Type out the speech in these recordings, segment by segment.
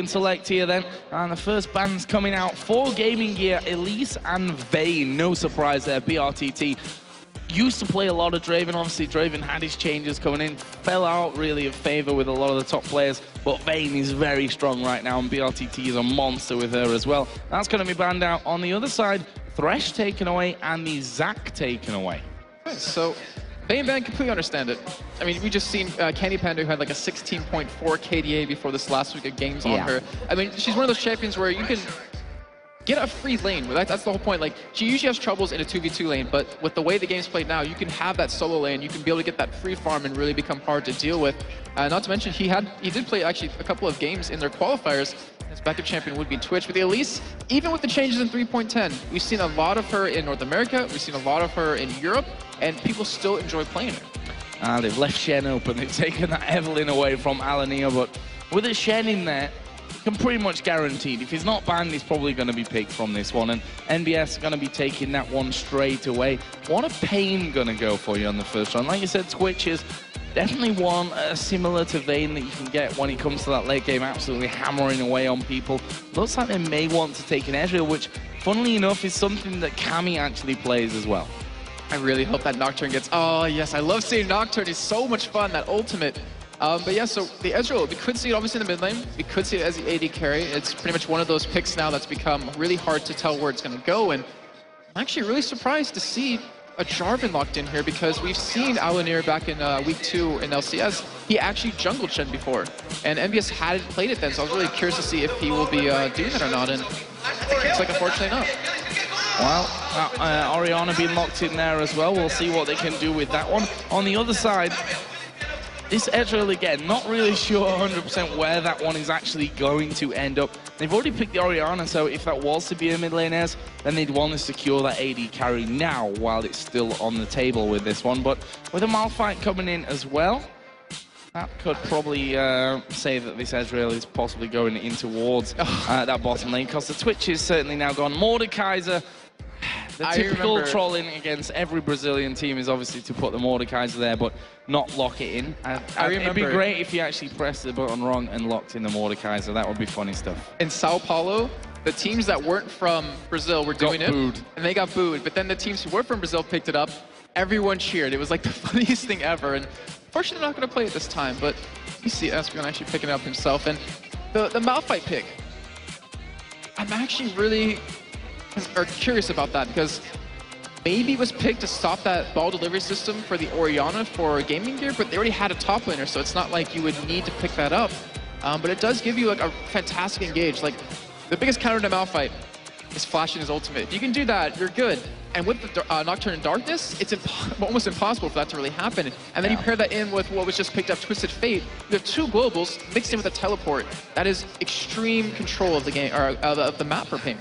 Select here then, and the first bands coming out for Gaming Gear, Elise and paiN. No surprise there. BRTT used to play a lot of Draven. Obviously Draven had his changes coming in, fell out really of favor with a lot of the top players, but paiN is very strong right now, and BRTT is a monster with her as well. That's going to be banned out. On the other side, Thresh taken away and the Zac taken away. So paiN ban, completely understand it. I mean, we just seen Candy Panda, who had like a 16.4 KDA before this last week of games on her. I mean, she's one of those champions where you can get a free lane. That's the whole point. Like, she usually has troubles in a 2v2 lane, but with the way the game's played now, you can have that solo lane. You can be able to get that free farm and really become hard to deal with. Not to mention, he did play actually a couple of games in their qualifiers. His backup champion would be Twitch. But the Elise, even with the changes in 3.10, we've seen a lot of her in North America. We've seen a lot of her in Europe, and people still enjoy playing her. They've left Shen open. They've taken that Evelyn away from Alania, but with a Shen in there, you can pretty much guaranteed if he's not banned, he's probably going to be picked from this one, and NBS going to be taking that one straight away. What a paiN going to go for you on the first round. Like you said, Twitch is definitely one similar to paiN that you can get when it comes to that late game, absolutely hammering away on people. Looks like they may want to take an Ezreal, which, funnily enough, is something that Cammy actually plays as well. I really hope that Nocturne gets... Oh, yes, I love seeing Nocturne. He's so much fun, that ultimate. But yeah, so the Ezreal, we could see it obviously in the mid lane. We could see it as the AD carry. It's pretty much one of those picks now that's become really hard to tell where it's going to go. And I'm actually really surprised to see a Jarvan locked in here, because we've seen Alanir back in week 2 in LCS. He actually jungled Shen before, and MBS hadn't played it then, so I was really curious to see if he will be doing that or not, and it's like unfortunately not. Well, Orianna being locked in there as well. We'll see what they can do with that one. On the other side, this Ezreal again, not really sure 100% where that one is actually going to end up. They've already picked the Orianna, so if that was to be a mid lane Ez, then they'd want to secure that AD carry now while it's still on the table with this one. But with a Malphite coming in as well, that could probably say that this Ezreal is possibly going in towards that bottom lane, because the Twitch is certainly now gone. Mordekaiser, the typical trolling against every Brazilian team is obviously to put the Mordekaiser there, but not lock it in. It'd be great if you actually pressed the button wrong and locked in the Mordekaiser. That would be funny stuff. In Sao Paulo, the teams that weren't from Brazil were doing it, and they got booed. But then the teams who were from Brazil picked it up. Everyone cheered. It was like the funniest thing ever. And unfortunately, they're not going to play it this time. But you see Espeon actually picking it up himself. And the Malphite pick, I'm actually really curious about that, because maybe it was picked to stop that ball delivery system for the Orianna for Gaming Gear, but they already had a top laner, so it's not like you would need to pick that up. But it does give you like a fantastic engage. Like, the biggest counter to Malphite is flashing his ultimate. If you can do that, you're good. And with the Nocturne and Darkness, it's almost impossible for that to really happen. And then you pair that in with what was just picked up, Twisted Fate. You have 2 globals mixed in with a teleport. That is extreme control of the game, or of the map for paiN.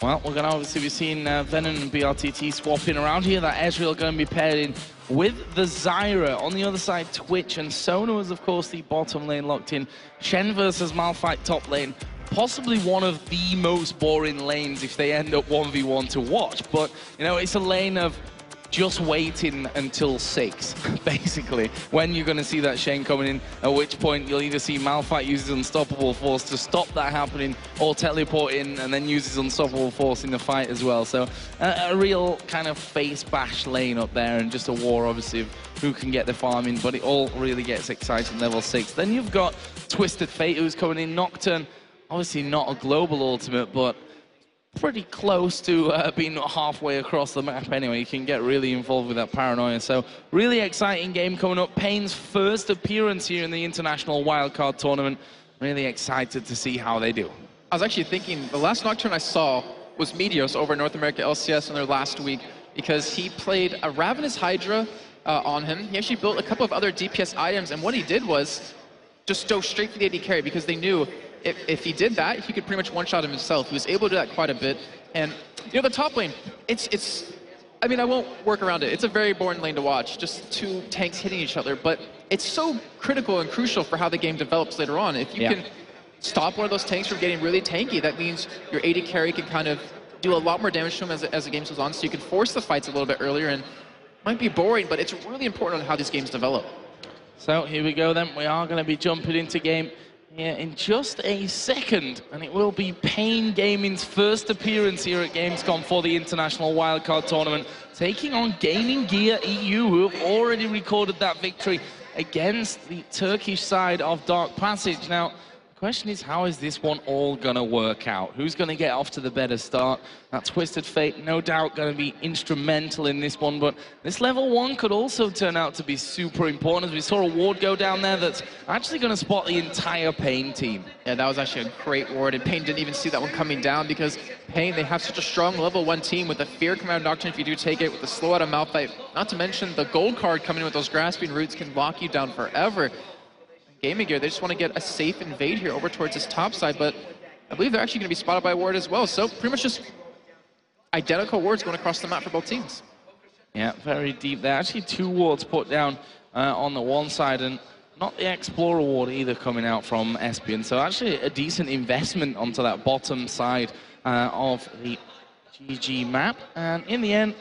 Well, we're going to obviously be seeing Venom and BRTT swapping around here. That Ezreal going to be paired in with the Zyra. On the other side, Twitch and Sona is, of course, the bottom lane locked in. Shen versus Malphite top lane. Possibly one of the most boring lanes if they end up 1v1 to watch. But, you know, it's a lane of just waiting until 6, basically, when you're going to see that Shen coming in, at which point you'll either see Malphite use his Unstoppable Force to stop that happening, or teleport in and then use his Unstoppable Force in the fight as well. So a real kind of face bash lane up there, and just a war, obviously, of who can get the farm in, but it all really gets exciting level 6. Then you've got Twisted Fate, who's coming in. Nocturne, obviously not a global ultimate, but pretty close to being halfway across the map anyway. You can get really involved with that paranoia. So really exciting game coming up. paiN's first appearance here in the International Wildcard Tournament. Really excited to see how they do. I was actually thinking, the last Nocturne I saw was Meteos over in North America LCS in their last week, because he played a Ravenous Hydra on him. He actually built a couple of other DPS items, and what he did was just go straight for the AD carry, because they knew if he did that, he could pretty much one-shot him himself. He was able to do that quite a bit. And, you know, the top lane, I mean, I won't work around it. It's a very boring lane to watch, just 2 tanks hitting each other. But it's so critical and crucial for how the game develops later on. If you can stop one of those tanks from getting really tanky, that means your AD carry can kind of do a lot more damage to him as the game goes on. So you can force the fights a little bit earlier. And it might be boring, but it's really important on how these games develop. So here we go then. We are going to be jumping into game here in just a second, and it will be paiN Gaming's first appearance here at Gamescom for the International Wildcard Tournament, taking on GamingGear.EU, who have already recorded that victory against the Turkish side of Dark Passage. Now, the question is, how is this one all gonna work out? Who's gonna get off to the better start? That Twisted Fate, no doubt, gonna be instrumental in this one, but this level 1 could also turn out to be super important, as we saw a ward go down there that's actually gonna spot the entire paiN team. Yeah, that was actually a great ward, and paiN didn't even see that one coming down because paiN, they have such a strong level 1 team with the Fear Command Nocturne if you do take it, with the slow out of Malphite, not to mention the gold card coming in with those Grasping Roots can lock you down forever. GamingGear, they just want to get a safe invade here over towards this top side, but I believe they're actually going to be spotted by a ward as well. So pretty much just identical wards going across the map for both teams. Yeah, very deep there. Actually, 2 wards put down on the one side, and not the Explorer ward either coming out from Espion. So actually a decent investment onto that bottom side of the GG map. And in the end,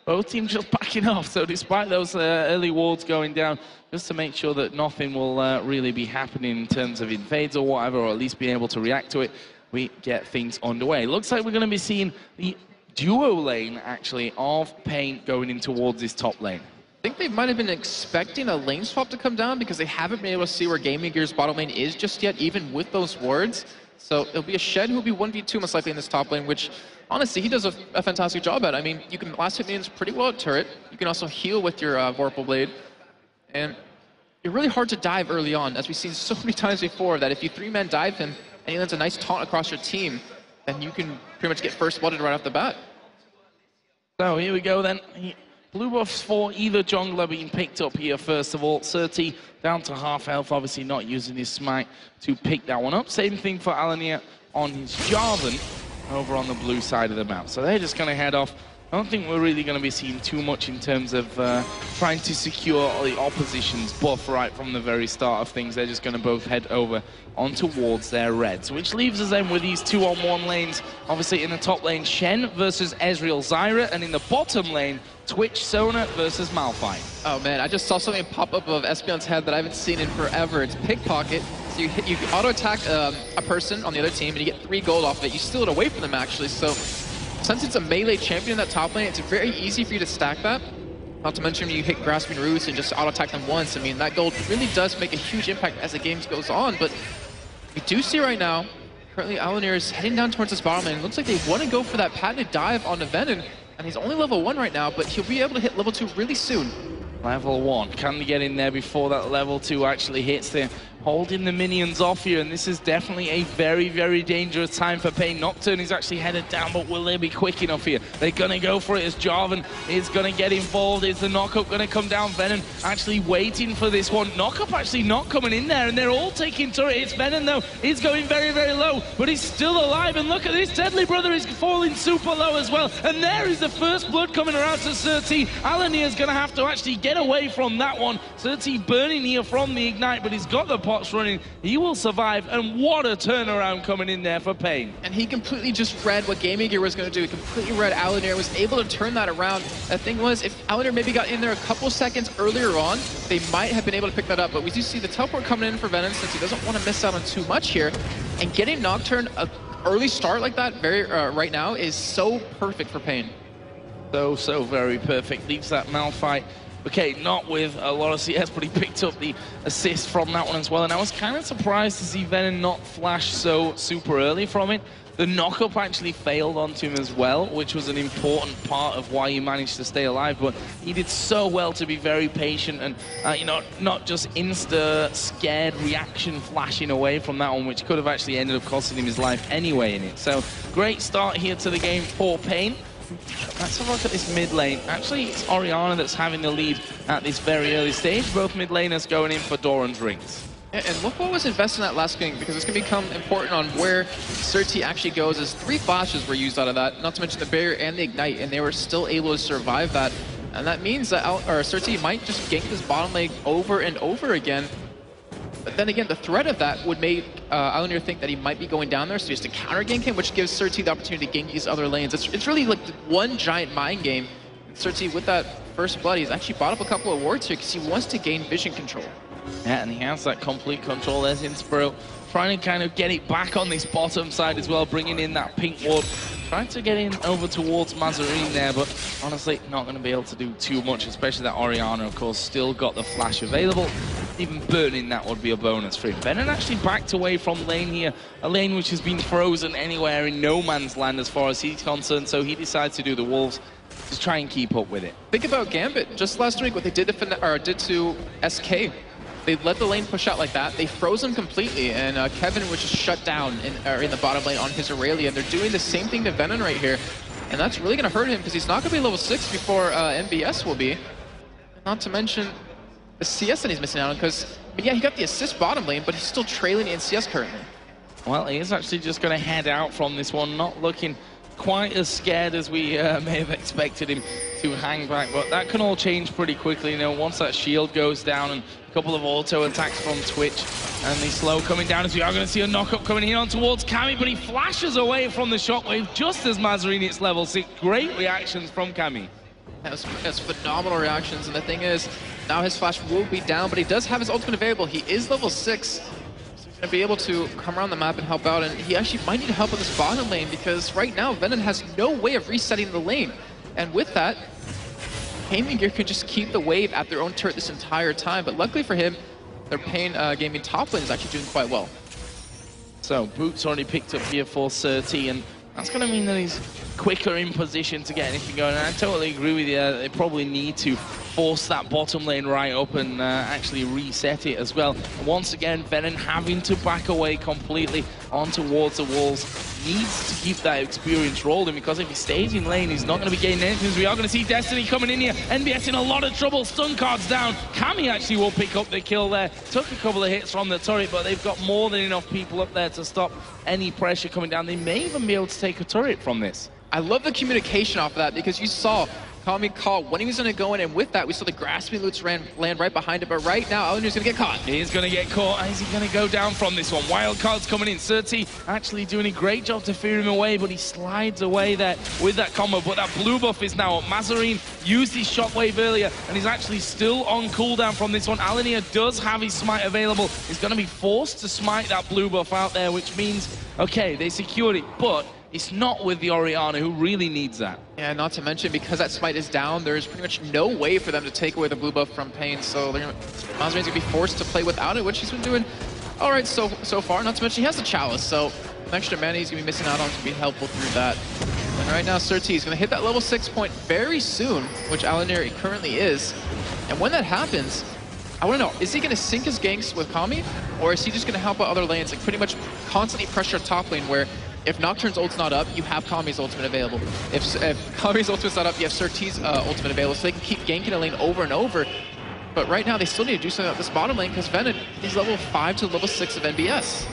both teams just backing off. So despite those early wards going down, just to make sure that nothing will really be happening in terms of invades or whatever, or at least being able to react to it, we get things underway. Looks like we're going to be seeing the duo lane, actually, of paiN going in towards this top lane. I think they might have been expecting a lane swap to come down because they haven't been able to see where GamingGear's bottom lane is just yet, even with those wards. So it'll be a Shed who'll be 1v2 most likely in this top lane, which honestly he does a fantastic job at. I mean, you can last hit minions pretty well at turret. You can also heal with your Vorpal Blade. And you're really hard to dive early on, as we've seen so many times before, that if you 3-man dive him and he lands a nice taunt across your team, then you can pretty much get first blooded right off the bat. So here we go then. Blue buffs for either jungler being picked up here first of all. Surti down to half health, obviously not using his smite to pick that one up. Same thing for Alanir on his Jarvan over on the blue side of the map. So they're just going to head off. I don't think we're really going to be seeing too much in terms of trying to secure the opposition's buff right from the very start of things. They're just going to both head over on towards their reds, which leaves us then with these 2-on-1 lanes. Obviously in the top lane, Shen versus Ezreal Zyra, and in the bottom lane, Twitch Sona versus Malphite. Oh man, I just saw something pop up above Espion's head that I haven't seen in forever. It's Pickpocket. So you auto-attack a person on the other team and you get 3 gold off of it. You steal it away from them actually, so since it's a melee champion in that top lane, it's very easy for you to stack that. Not to mention you hit Grasping Roots and just auto-attack them once. I mean, that gold really does make a huge impact as the game goes on, but we do see right now, currently Alanir is heading down towards this bottom lane. It looks like they want to go for that patented dive on the Venom, and he's only level 1 right now, but he'll be able to hit level 2 really soon. Level 1, can they get in there before that level 2 actually hits? They're holding the minions off here, and this is definitely a very, very dangerous time for paiN. Nocturne is actually headed down, but will they be quick enough here? They're going to go for it as Jarvan is going to get involved. Is the knockup going to come down? Venom actually waiting for this one. Knockup actually not coming in there, and they're all taking turret. It's Venom, though. He's going very, very low, but he's still alive. And look at this. Deadly Brother is falling super low as well. And there is the first blood coming around to Surti. Alanir is going to have to actually get away from that one. Surti burning here from the Ignite, but he's got the pots running. He will survive, and what a turnaround coming in there for paiN. And he completely just read what GamingGear was going to do. He completely read Alanir, was able to turn that around. The thing was, if Alanir maybe got in there a couple seconds earlier on, they might have been able to pick that up. But we do see the teleport coming in for Venom, since he doesn't want to miss out on too much here. And getting Nocturne an early start like that right now is so perfect for paiN. So very perfect. Leaves that Malphite, okay, not with a lot of CS, but he picked up the assist from that one as well. And I was kind of surprised to see Venom not flash so super early from it. The knockup actually failed onto him as well, which was an important part of why he managed to stay alive. But he did so well to be very patient and, you know, not just insta-scared reaction flashing away from that one, which could have actually ended up costing him his life anyway in it. So, great start here to the game for paiN. Let's have a look at this mid lane. Actually, it's Orianna that's having the lead at this very early stage. Both mid laners going in for Doran's rings. And look what was invested in that last game, because it's going to become important on where Surti actually goes, as 3 flashes were used out of that, not to mention the barrier and the ignite, and they were still able to survive that. And that means that Surti might just gank this bottom lane over and over again. But then again, the threat of that would make Alanir think that he might be going down there, so he has to counter gank him, which gives Surti the opportunity to gank these other lanes. It's really like one giant mind game. And Surti, with that first blood, he's actually bought up a couple of wards here because he wants to gain vision control. Yeah, and he has that complete control. There's Inspiro trying to kind of get it back on this bottom side as well, bringing in that pink ward. Trying to get in over towards Mazarine there, but honestly, not going to be able to do too much, especially that Orianna, of course, still got the flash available. Even burning that would be a bonus for him. Venom actually backed away from lane here, a lane which has been frozen anywhere in no man's land as far as he's concerned, so he decides to do the Wolves to try and keep up with it. Think about Gambit. Just last week, what they did to SK. They let the lane push out like that. They froze him completely, and Kevin was just shut down in the bottom lane on his Aurelia. And they're doing the same thing to Venom right here. And that's really going to hurt him because he's not going to be level 6 before MBS will be. Not to mention the CS that he's missing out on because, yeah, he got the assist bottom lane, but he's still trailing in CS currently. Well, he is actually just going to head out from this one, not looking quite as scared as we may have expected him to hang back, but that can all change pretty quickly, you know, once that shield goes down and a couple of auto attacks from Twitch and the slow coming down as we are going to see a knock-up coming in on towards Cammy, but he flashes away from the shockwave just as Mazarine hits level 6. Great reactions from Cammy. That's phenomenal reactions, and the thing is, now his flash will be down, but he does have his ultimate available. He is level 6. To be able to come around the map and help out, and he actually might need help on this bottom lane because right now Venom has no way of resetting the lane, and with that, GamingGear could just keep the wave at their own turret this entire time, but luckily for him, their paiN gaming top lane is actually doing quite well. So Boots already picked up gear for 30, and that's going to mean that he's quicker in position to get anything going, and I totally agree with you. They probably need to force that bottom lane right up and actually reset it as well. And once again, Venom having to back away completely on towards the walls. Needs to keep that experience rolling because if he stays in lane, he's not going to be gaining anything. We are going to see Destiny coming in here. NBS in a lot of trouble. Stun cards down. Cammy actually will pick up the kill there. Took a couple of hits from the turret, but they've got more than enough people up there to stop any pressure coming down. They may even be able to take a turret from this. I love the communication off of that because you saw Kami call when he was going to go in, and with that, we saw the grasping loots land right behind him. But right now, Alanir's going to get caught. He's going to get caught. Is he going to go down from this one? Wildcard's coming in. Certi actually doing a great job to fear him away, but he slides away there with that combo. But that blue buff is now up. Mazarine used his shockwave earlier, and he's actually still on cooldown from this one. Alanir does have his smite available. He's going to be forced to smite that blue buff out there, which means, okay, they secured it, but it's not with the Orianna, who really needs that. Yeah, not to mention, because that smite is down, there's pretty much no way for them to take away the blue buff from paiN, so Mazarine's going to be forced to play without it, which he's been doing all right so far. Not to mention, he has the Chalice, so an extra mana he's going to be missing out on to be helpful through that. And right now, Certi is going to hit that level 6 point very soon, which Alanir currently is. And when that happens, I want to know, is he going to sync his ganks with Kami, or is he just going to help out other lanes, like pretty much constantly pressure top lane, where if Nocturne's ult's not up, you have Kami's ultimate available. If Kami's ultimate's not up, you have Certi's ultimate available, so they can keep ganking a lane over and over. But right now, they still need to do something about this bottom lane, because Venom is level 5 to level 6 of NBS.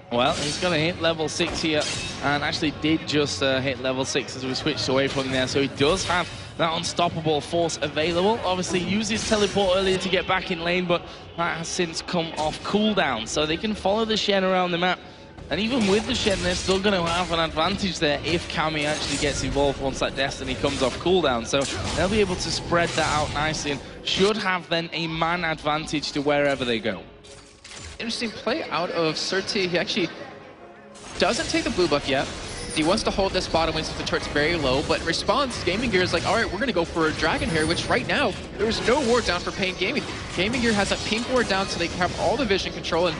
Well, he's going to hit level 6 here, and actually did just hit level 6 as we switched away from there, so he does have that unstoppable force available. Obviously, used his teleport earlier to get back in lane, but that has since come off cooldown, so they can follow the Shen around the map. And even with the Shen, they're still going to have an advantage there if Cammy actually gets involved once that Destiny comes off cooldown. So they'll be able to spread that out nicely and should have then a man advantage to wherever they go. Interesting play out of Certi. He actually doesn't take the blue buff yet. He wants to hold this bottom lane since the turret's very low, but in response, GamingGear is like, all right, we're going to go for a dragon here, which right now, there's no ward down for paiN Gaming. GamingGear has that pink ward down so they can have all the vision control, and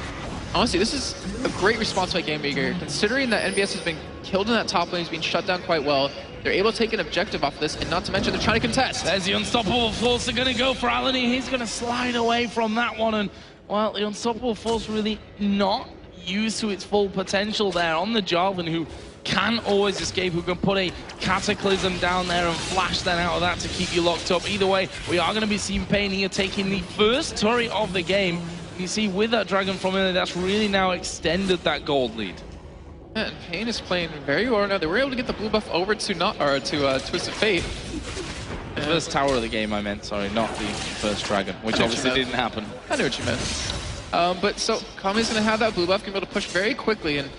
honestly, this is a great response by GamingGear. Considering that NBS has been killed in that top lane, he's been shut down quite well, they're able to take an objective off of this, and not to mention they're trying to contest. There's the unstoppable force. They're going to go for Alanir. He's going to slide away from that one, and well, the unstoppable force really not used to its full potential there on the Jarvan, who can always escape, who can put a Cataclysm down there and flash then out of that to keep you locked up. Either way, we are going to be seeing paiN here taking the first turret of the game. You see, with that dragon from earlier, that's really now extended that gold lead. Yeah, and paiN is playing very well now. They were able to get the blue buff over to Twisted Fate. The first tower of the game, I meant, sorry, not the first dragon, which obviously didn't happen. I knew what you meant. But so, Kami's going to have that blue buff, can be able to push very quickly, and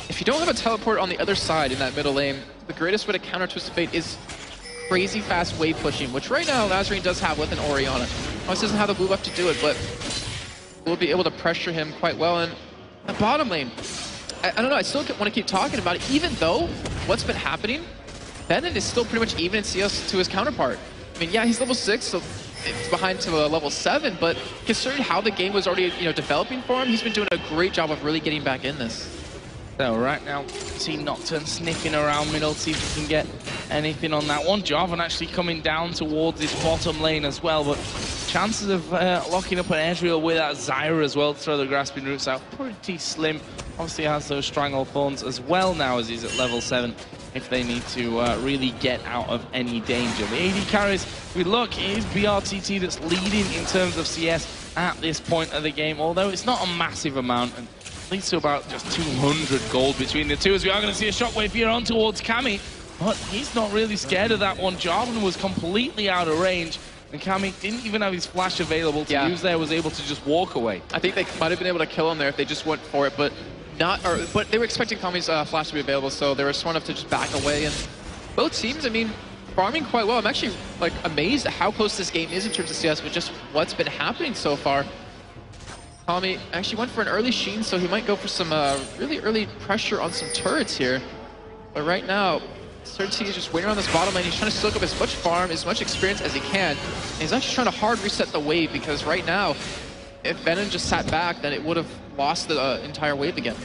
if you don't have a teleport on the other side in that middle lane, the greatest way to counter Twisted Fate is crazy fast wave pushing, which right now Mazarine does have with an Orianna. Obviously doesn't have the blue buff to do it, but will be able to pressure him quite well. And the bottom lane, I don't know, I still want to keep talking about it, even though what's been happening, paiN is still pretty much even in CS to his counterpart. I mean, yeah, he's level 6, so it's behind to a level 7, but considering how the game was already, developing for him, he's been doing a great job of really getting back in this. So right now, see Nocturne sniffing around middle, see if he can get anything on that one. Jarvan actually coming down towards his bottom lane as well, but chances of locking up an Ezreal with that Zyra as well to throw the grasping roots out, pretty slim. Obviously has those Stranglethorns as well now as he's at level 7 if they need to really get out of any danger. The AD carries, we look, it is BRTT that's leading in terms of CS at this point of the game, although it's not a massive amount. And leads to about just 200 gold between the two, as we are going to see a shockwave here on towards Cammy, but he's not really scared of that one. Jarvan was completely out of range, and Cammy didn't even have his flash available to use there, was able to just walk away. I think they might have been able to kill him there if they just went for it, but but they were expecting Cammy's flash to be available, so they were smart enough to just back away. And both teams, I mean, farming quite well. I'm actually amazed at how close this game is in terms of CS, but just what's been happening so far. Cammy actually went for an early Sheen, so he might go for some really early pressure on some turrets here. But right now, Surty is just waiting around this bottom lane. He's trying to soak up as much farm, as much experience as he can. And he's actually trying to hard reset the wave, because right now, if Venom just sat back, then it would have lost the entire wave again.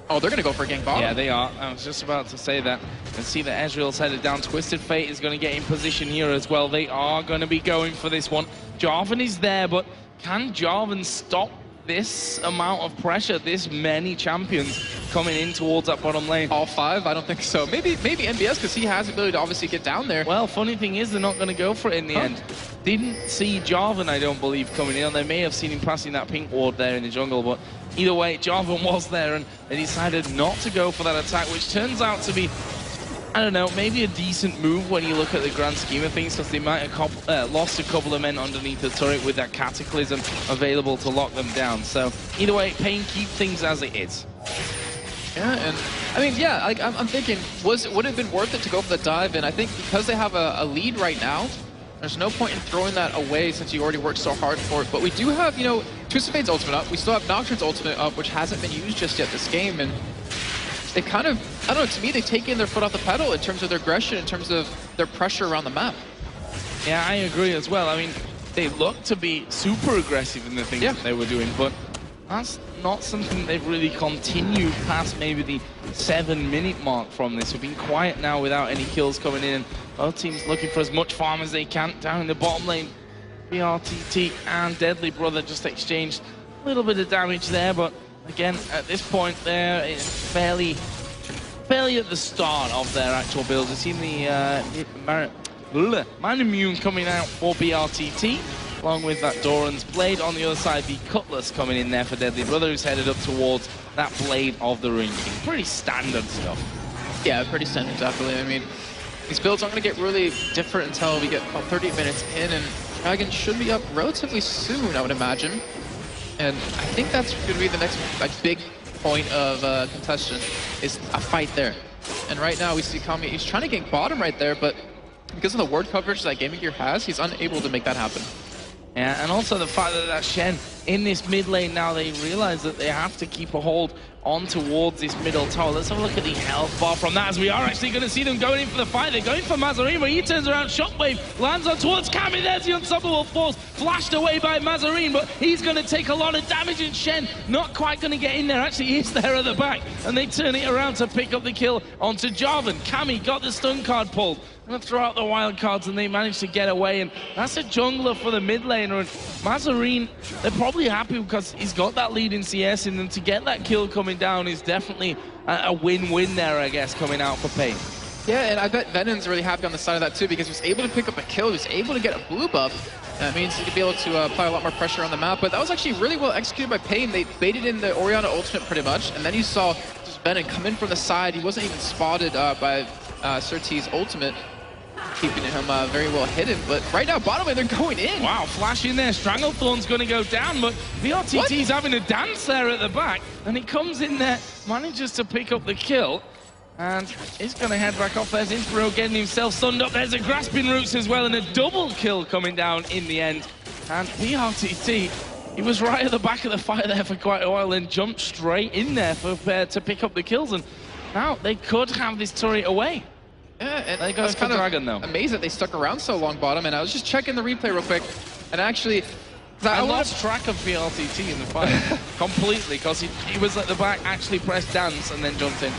Oh, they're going to go for a gank bottom. Yeah, they are. I was just about to say that. And see that Ezreal's headed down. Twisted Fate is going to get in position here as well. They are going to be going for this one. Jarvan is there, but can Jarvan stop this amount of pressure, this many champions coming in towards that bottom lane? All 5? I don't think so. Maybe MBS, because he has the ability to obviously get down there. Well, funny thing is, they're not going to go for it in the end. Didn't see Jarvan, I don't believe, coming in. They may have seen him passing that pink ward there in the jungle, but either way, Jarvan was there, and they decided not to go for that attack, which turns out to be, I don't know, maybe a decent move when you look at the grand scheme of things, because they might have lost a couple of men underneath the turret with that Cataclysm available to lock them down. So either way, paiN keep things as it is. Yeah, and I mean, yeah, I'm thinking, would it have been worth it to go for the dive? And I think because they have a lead right now, there's no point in throwing that away since you already worked so hard for it. But we do have, Twisted Fate's ultimate up. We still have Nocturne's ultimate up, which hasn't been used just yet this game. And they kind of, I don't know, to me, they've taken their foot off the pedal in terms of their aggression, in terms of their pressure around the map. Yeah, I agree as well. I mean, they look to be super aggressive in the things that they were doing, but that's not something they've really continued past maybe the 7-minute mark from this. We've been quiet now without any kills coming in. Both teams looking for as much farm as they can down in the bottom lane. BRTT and Deadly Brother just exchanged a little bit of damage there, but again, at this point, they're fairly at the start of their actual build. We've seen the Man Immune coming out for BRTT, along with that Doran's Blade. On the other side, the Cutlass coming in there for Deadly Brother, who's headed up towards that Blade of the Ring King. Pretty standard stuff. Yeah, pretty standard, definitely. I mean, these builds aren't going to get really different until we get about 30 minutes in, and Dragon should be up relatively soon, I would imagine. And I think that's going to be the next big point of contention, is a fight there. And right now we see Cammy, he's trying to gank bottom right there, but because of the ward coverage that GamingGear has, he's unable to make that happen. Yeah, and also the fact that Shen in this mid lane now, they realize that they have to keep a hold on towards this middle tower. Let's have a look at the health bar from that, as we are actually going to see them going in for the fight. They're going for Mazarine, but he turns around, Shockwave lands on towards Cammy. There's the unstoppable force, flashed away by Mazarine, but he's going to take a lot of damage, and Shen not quite going to get in there. Actually, he is there at the back, and they turn it around to pick up the kill onto Jarvan. Cammy got the stun card pulled. Going to throw out the wild cards, and they managed to get away, and that's a jungler for the mid laner. And Mazarine, they're probably happy because he's got that lead in CS, and then to get that kill coming down is definitely a win-win there, I guess, coming out for paiN. Yeah, and I bet Venom's really happy on the side of that too, because he was able to pick up a kill, he was able to get a blue buff. That means he could be able to apply a lot more pressure on the map, but that was actually really well executed by paiN. They baited in the Orianna ultimate pretty much, and then you saw just Venom come in from the side. He wasn't even spotted by Surtees' ultimate, keeping him very well hidden. But right now, bottom lane, they're going in. Wow, flash in there. Stranglethorn's going to go down, but BRTT's having a dance there at the back, and he comes in there, manages to pick up the kill, and he's going to head back off. There's Infero getting himself stunned up. There's a grasping roots as well, and a double kill coming down in the end And PRTT, he was right at the back of the fight there for quite a while and jumped straight in there to pick up the kills. And now they could have this turret away. Yeah, and they got kind Dragon, though. of amazed that they stuck around so long bottom. And I was just checking the replay real quick. And actually, I lost track of PRTT in the fight completely because he was at the back, actually pressed dance and then jumped in.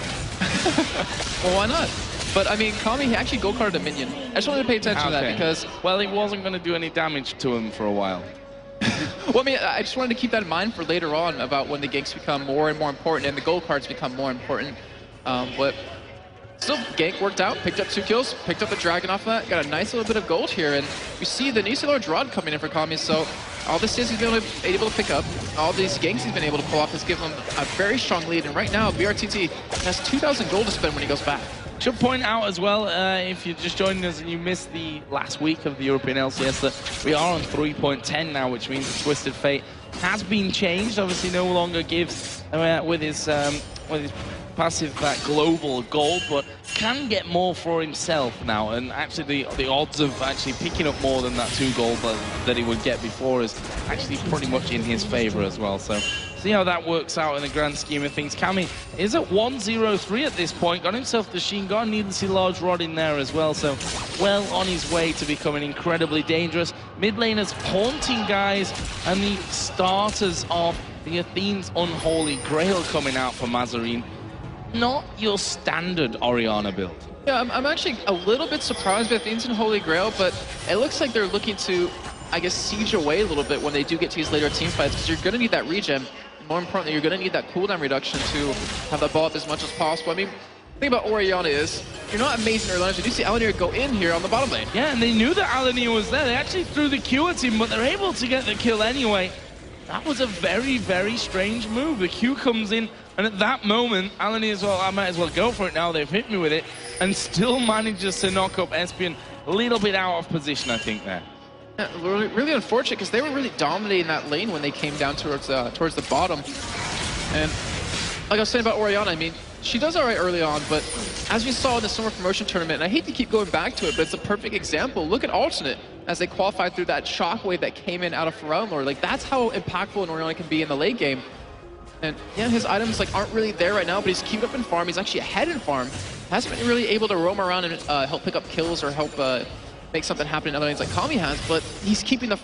Well, why not? But I mean, Kami, he actually go-karted a minion. I just wanted to pay attention to that because... Well, he wasn't going to do any damage to him for a while. Well, I mean, I just wanted to keep that in mind for later on about when the ganks become more and more important and the gold cards become more important. But still, gank worked out, picked up 2 kills, picked up a dragon off of that, got a nice little bit of gold here, and we see the nice large rod coming in for Kami, so all this is he's been able to pick up, all these ganks he's been able to pull off has given him a very strong lead, and right now, BRTT has 2,000 gold to spend when he goes back. Should point out as well, if you're just joining us and you missed the last week of the European LCS, that we are on 3.10 now, which means the Twisted Fate has been changed. Obviously, no longer gives with his passive that global gold, but can get more for himself now. And actually, the odds of actually picking up more than that 2 gold that he would get before is actually pretty much in his favor as well. So see how that works out in the grand scheme of things. Kami is at 1-0-3 at this point. Got himself the Sheen, got a needlessly large rod in there as well. So well on his way to becoming incredibly dangerous. Mid laners haunting guys, and the starters of the Athene's Unholy Grail coming out for Mazarine. Not your standard Orianna build. Yeah, I'm actually a little bit surprised with Athene's Unholy Grail, but it looks like they're looking to, I guess, siege away a little bit when they do get to these later team fights, because you're going to need that regen. More importantly, you're going to need that cooldown reduction to have that ball up as much as possible. I mean, the thing about Orianna is, you're not amazing early on. You do see Alanir go in here on the bottom lane. Yeah, and they knew that Alanir was there. They actually threw the Q at him, but they're able to get the kill anyway. That was a very, very strange move. The Q comes in, and at that moment, Alanir's, well, I might as well go for it now. They've hit me with it, and still manages to knock up Espion. A little bit out of position, I think, there. Yeah, really unfortunate, because they were really dominating that lane when they came down towards the bottom. And like I was saying about Orianna, I mean, she does all right early on, but as we saw in the Summer Promotion Tournament, and I hate to keep going back to it, but it's a perfect example. Look at Alternate as they qualified through that shockwave that came in out of Pharrell Lord. Like, that's how impactful an Orianna can be in the late game. And yeah, his items like aren't really there right now, but he's keeping up in farm. He's actually ahead in farm. Hasn't been really able to roam around and help pick up kills or help make something happen in other lanes like Kami has, but he's keeping up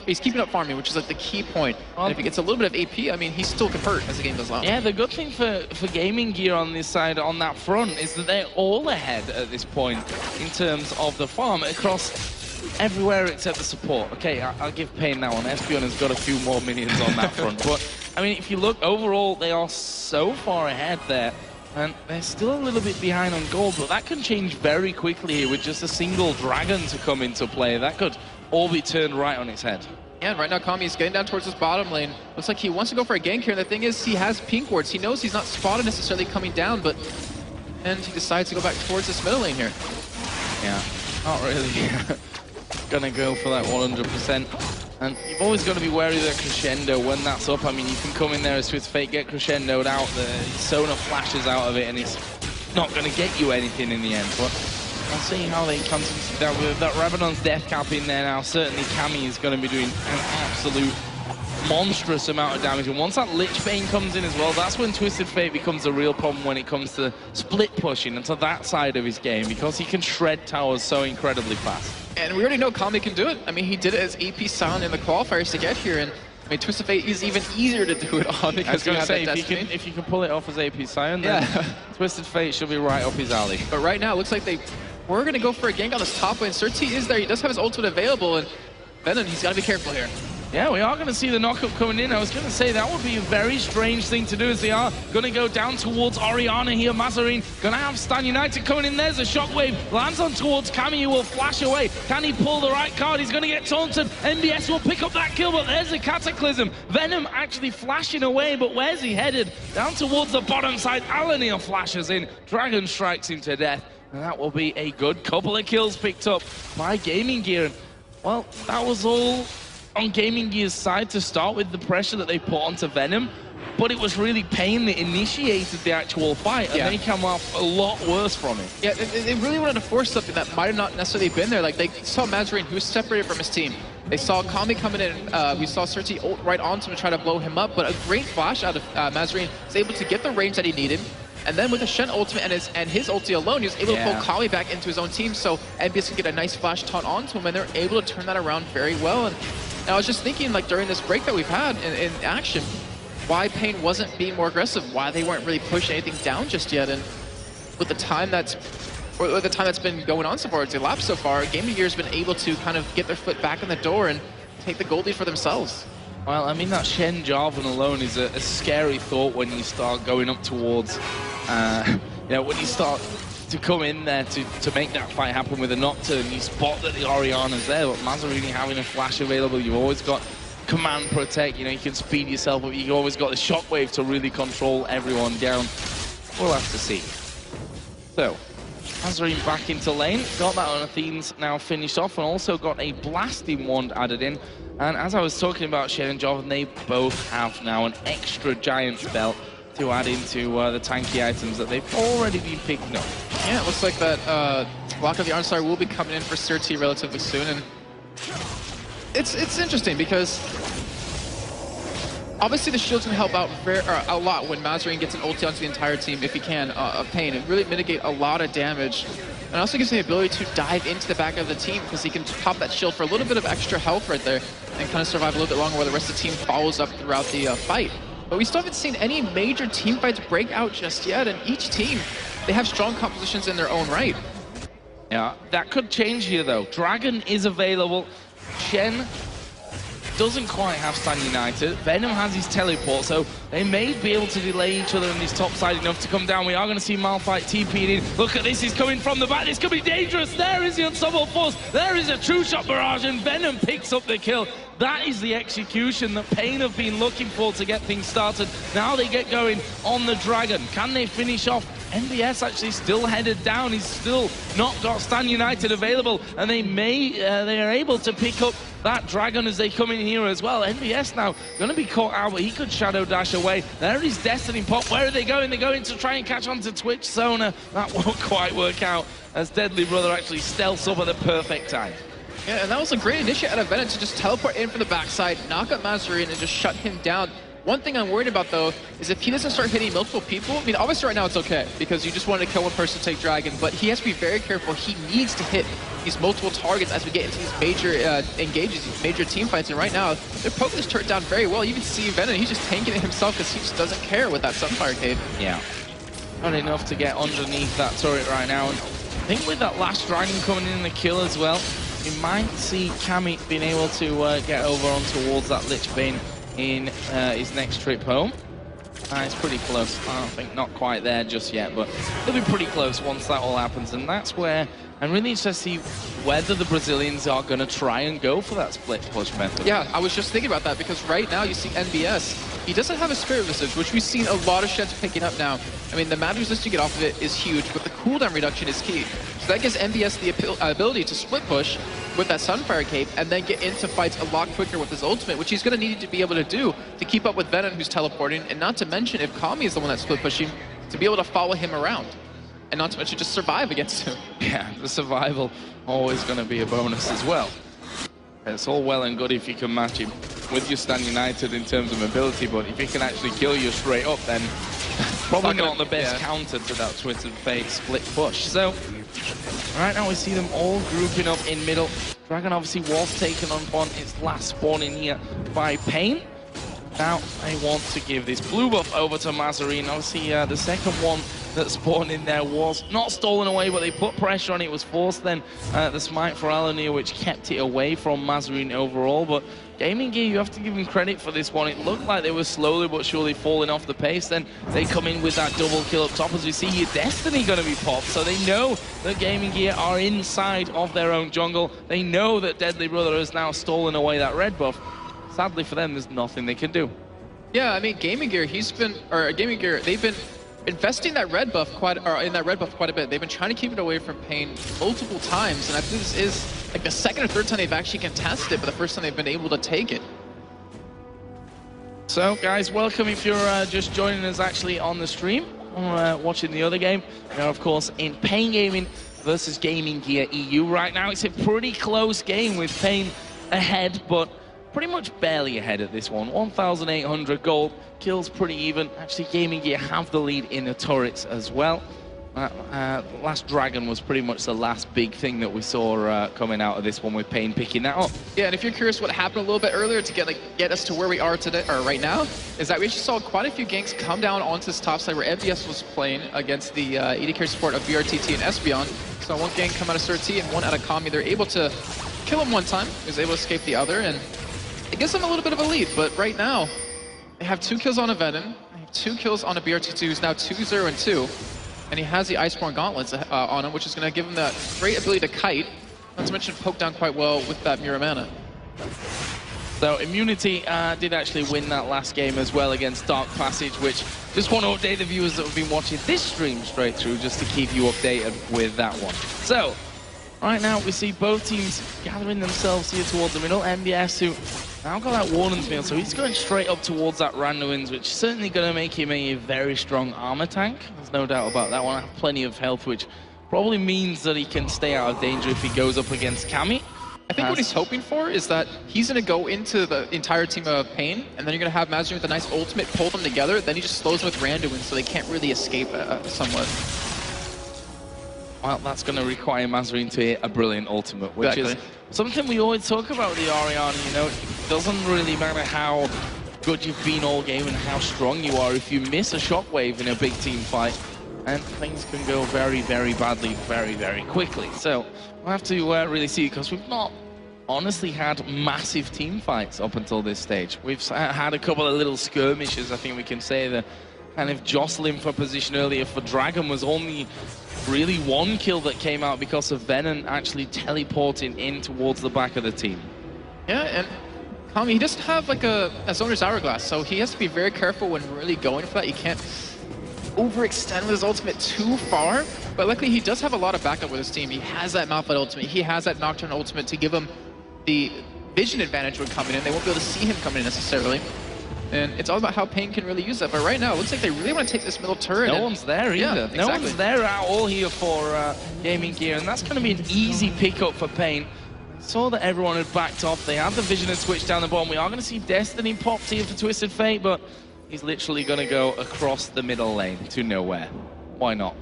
farming, which is like the key point. And if he gets a little bit of AP, I mean, he still can hurt as the game goes on. Yeah, the good thing for Gaming Gear on this side, on that front, is that they're all ahead at this point in terms of the farm across everywhere except the support. Okay, I'll give paiN now on. Espion has got a few more minions on that front, but I mean, if you look overall, they are so far ahead there. And they're still a little bit behind on gold, but that can change very quickly here with just a single dragon to come into play. That could all be turned right on its head. Yeah, and right now Kami's getting down towards this bottom lane. Looks like he wants to go for a gank here, and the thing is, he has pink wards. He knows he's not spotted necessarily coming down, but... And he decides to go back towards this middle lane here. Yeah, not really gonna go for that 100%. And you've always got to be wary of the crescendo when that's up. I mean, you can come in there as Swift Fate, get crescendoed out, the Sona flashes out of it, and it's not going to get you anything in the end. But I'll see how they come to that with that Rabadon's death cap in there now. Certainly, Kami is going to be doing an absolute monstrous amount of damage. And once that Lich Bane comes in as well, that's when Twisted Fate becomes a real problem when it comes to split pushing into that side of his game, because he can shred towers so incredibly fast. And we already know Kami can do it. I mean, he did it as AP Silent in the qualifiers to get here, and I mean, Twisted Fate is even easier to do it on because you have that Destiny. If you can pull it off as AP Silent, then Twisted Fate should be right up his alley. But right now, it looks like we're going to go for a gank on this top lane. Surti is there. He does have his ultimate available, and Venom, he's got to be careful here. Yeah, we are going to see the knockup coming in. I was going to say that would be a very strange thing to do, as they are going to go down towards Orianna here. Mazarine going to have Stan United coming in. There's a shockwave. Lands on towards Kami, who will flash away. Can he pull the right card? He's going to get taunted. MBS will pick up that kill, but there's a Cataclysm. Venom actually flashing away, but where's he headed? Down towards the bottom side. Alanir flashes in. Dragon strikes him to death. And that will be a good couple of kills picked up by Gaming Gear. Well, that was all on Gaming Gear's side to start with, the pressure that they put onto Venom, but it was really paiN that initiated the actual fight, and they came off a lot worse from it. Yeah, they really wanted to force something that might have not necessarily been there. Like, they saw Mazarine, who was separated from his team. They saw Kami coming in. We saw Certi ult right onto him to try to blow him up, but a great flash out of Mazarine was able to get the range that he needed. And then with the Shen ultimate and his ulti alone, he was able to pull Kami back into his own team, so NBS could get a nice flash taunt onto him, and they're able to turn that around very well. And I was just thinking, like, during this break that we've had in action, why paiN wasn't being more aggressive, why they weren't really pushing anything down just yet. And with the time that's been going on so far, it's elapsed so far, GamingGear has been able to kind of get their foot back in the door and take the gold lead for themselves. Well, I mean, that Shen Jarvan alone is a scary thought when you start going up towards, you know, when you start to come in there to make that fight happen with a Nocturne. You spot that the Orianna's there, but Mazarine having a flash available, you've always got command protect, you know, you can speed yourself up, you've always got the shockwave to really control everyone down. We'll have to see. So, Mazarine back into lane, got that on Athene's now finished off, and also got a blasting wand added in. And as I was talking about Shen and Jarvan, they both have now an extra giant spell to add into the tanky items that they've already been picking up. Yeah, it looks like that Block of the Arnstar will be coming in for Certi relatively soon, and it's interesting because obviously the shield's gonna help out a lot when Mazarine gets an ulti onto the entire team if he can of paiN, and really mitigate a lot of damage. And also gives him the ability to dive into the back of the team because he can pop that shield for a little bit of extra health right there and kind of survive a little bit longer while the rest of the team follows up throughout the fight. But we still haven't seen any major team fights break out just yet, and each team, they have strong compositions in their own right. Yeah, that could change here though. Dragon is available. Shen doesn't quite have Stan United. Venom has his teleport, so they may be able to delay each other on his top side enough to come down. We are going to see Malphite TP'd in. Look at this, he's coming from the back. This could be dangerous. There is the Unstoppable Force. There is a True Shot barrage, and Venom picks up the kill. That is the execution that paiN have been looking for to get things started. Now they get going on the Dragon. Can they finish off? NBS actually still headed down. He's still not got Stan United available, and they are able to pick up that Dragon as they come in here as well. NBS now going to be caught out, but he could shadow dash away. There is Destiny Pop. Where are they going? They're going to try and catch on to Twitch Sona. That won't quite work out as Deadly Brother actually stealths up at the perfect time. Yeah, and that was a great initiate out of Venom to just teleport in from the backside, knock up Mazarine, and just shut him down. One thing I'm worried about, though, is if he doesn't start hitting multiple people. I mean, obviously right now it's okay, because you just wanted to kill one person to take Dragon, but he has to be very careful. He needs to hit these multiple targets as we get into these major engages, these major team fights, and right now, they're poking this turret down very well. You can see Venom, he's just tanking it himself because he just doesn't care with that Sunfire Cave. Yeah. Not enough to get underneath that turret right now, and I think with that last Dragon coming in the kill as well, you might see Kami being able to get over on towards that Lich Bane in his next trip home. It's pretty close. I don't think not quite there just yet, but it'll be pretty close once that all happens, and that's where I'm really interested to see whether the Brazilians are going to try and go for that split push method. Yeah, I was just thinking about that because right now you see NBS. He doesn't have a Spirit Visage, which we've seen a lot of Sheds picking up now. I mean, the mad resistance you get off of it is huge, but the cooldown reduction is key. So that gives NBS the ability to split push with that Sunfire Cape and then get into fights a lot quicker with his ultimate, which he's going to need to be able to do to keep up with Venom, who's teleporting, and not to mention if Kami is the one that's split pushing, to be able to follow him around. And not to mention just survive against him. Yeah, the survival always going to be a bonus as well. It's all well and good if you can match him with your Stan United in terms of mobility, but if he can actually kill you straight up, then probably not the best counter to that Twisted Fate split push. So, right now we see them all grouping up in middle. Dragon obviously was taken on its last spawn in here by paiN. Now, I want to give this blue buff over to Mazarine. Obviously, the second one that spawned in there was not stolen away, but they put pressure on it. It was forced then the smite for Alanir, which kept it away from Mazarine overall. But GamingGear, you have to give them credit for this one. It looked like they were slowly but surely falling off the pace. Then they come in with that double kill up top as we see your Destiny going to be popped. So they know that GamingGear are inside of their own jungle. They know that Deadly Brother has now stolen away that red buff. Sadly for them, there's nothing they can do. Yeah, I mean, GamingGear, they've been investing that red buff quite a bit. They've been trying to keep it away from paiN multiple times, and I think this is like the second or third time they've actually contested it, but the first time they've been able to take it. So, guys, welcome if you're just joining us actually on the stream or watching the other game. We are, of course, in paiN Gaming versus GamingGear.EU. Right now, it's a pretty close game with paiN ahead, but pretty much barely ahead at this one. 1,800 gold, kills pretty even. Actually, GamingGear have the lead in the turrets as well. Last Dragon was pretty much the last big thing that we saw coming out of this one, with paiN picking that up. Yeah, and if you're curious what happened a little bit earlier to get us to where we are today, or right now, is that we actually saw quite a few ganks come down onto this top side where MBS was playing against the AD carry support of BRTT and Espeon. So one gank come out of Surti and one out of Kami. They're able to kill him one time, he was able to escape the other, and it gives them a little bit of a lead. But right now, they have 2 kills on a Venom, they have 2 kills on a BRTT who's now 2-0-2. And he has the Iceborne Gauntlets on him, which is going to give him that great ability to kite. Not to mention poke down quite well with that Mirror Mana. So Immunity did actually win that last game as well against Dark Passage, which just want to update the viewers that have been watching this stream straight through, just to keep you updated with that one. So right now we see both teams gathering themselves here towards the middle. MBS, who now got that Warden's Meal, so he's going straight up towards that Randuin's, which is certainly going to make him a very strong armor tank. There's no doubt about that one. I have plenty of health, which probably means that he can stay out of danger if he goes up against Kami. I think what he's hoping for is that he's going to go into the entire team of paiN, and then you're going to have Mazarin with a nice ultimate, pull them together, then he just slows them with Randuin, so they can't really escape somewhat. Well, that's going to require Mazarin to hit a brilliant ultimate, which is something we always talk about with the Orianna. You know, it doesn't really matter how good you've been all game and how strong you are. If you miss a shockwave in a big team fight, and things can go very, very badly very, very quickly. So we'll have to really see, because we've not honestly had massive team fights up until this stage. We've had a couple of little skirmishes, I think we can say. The kind of jostling for position earlier for Dragon was only really 1 kill that came out because of Venom actually teleporting in towards the back of the team. Yeah, and Kami, he doesn't have like a Zoner's Hourglass, so he has to be very careful when really going for that. He can't overextend with his ultimate too far, but luckily he does have a lot of backup with his team. He has that Malphite ultimate, he has that Nocturne ultimate to give him the vision advantage when coming in. They won't be able to see him coming in necessarily. And it's all about how paiN can really use that. But right now, it looks like they really want to take this middle turret. No one's there either. Yeah, exactly. No one's there at all here for GamingGear, and that's going to be an easy pickup for paiN. Saw that everyone had backed off. They had the vision and switch down the bottom. We are going to see Destiny popped here for Twisted Fate, but he's literally going to go across the middle lane to nowhere. Why not?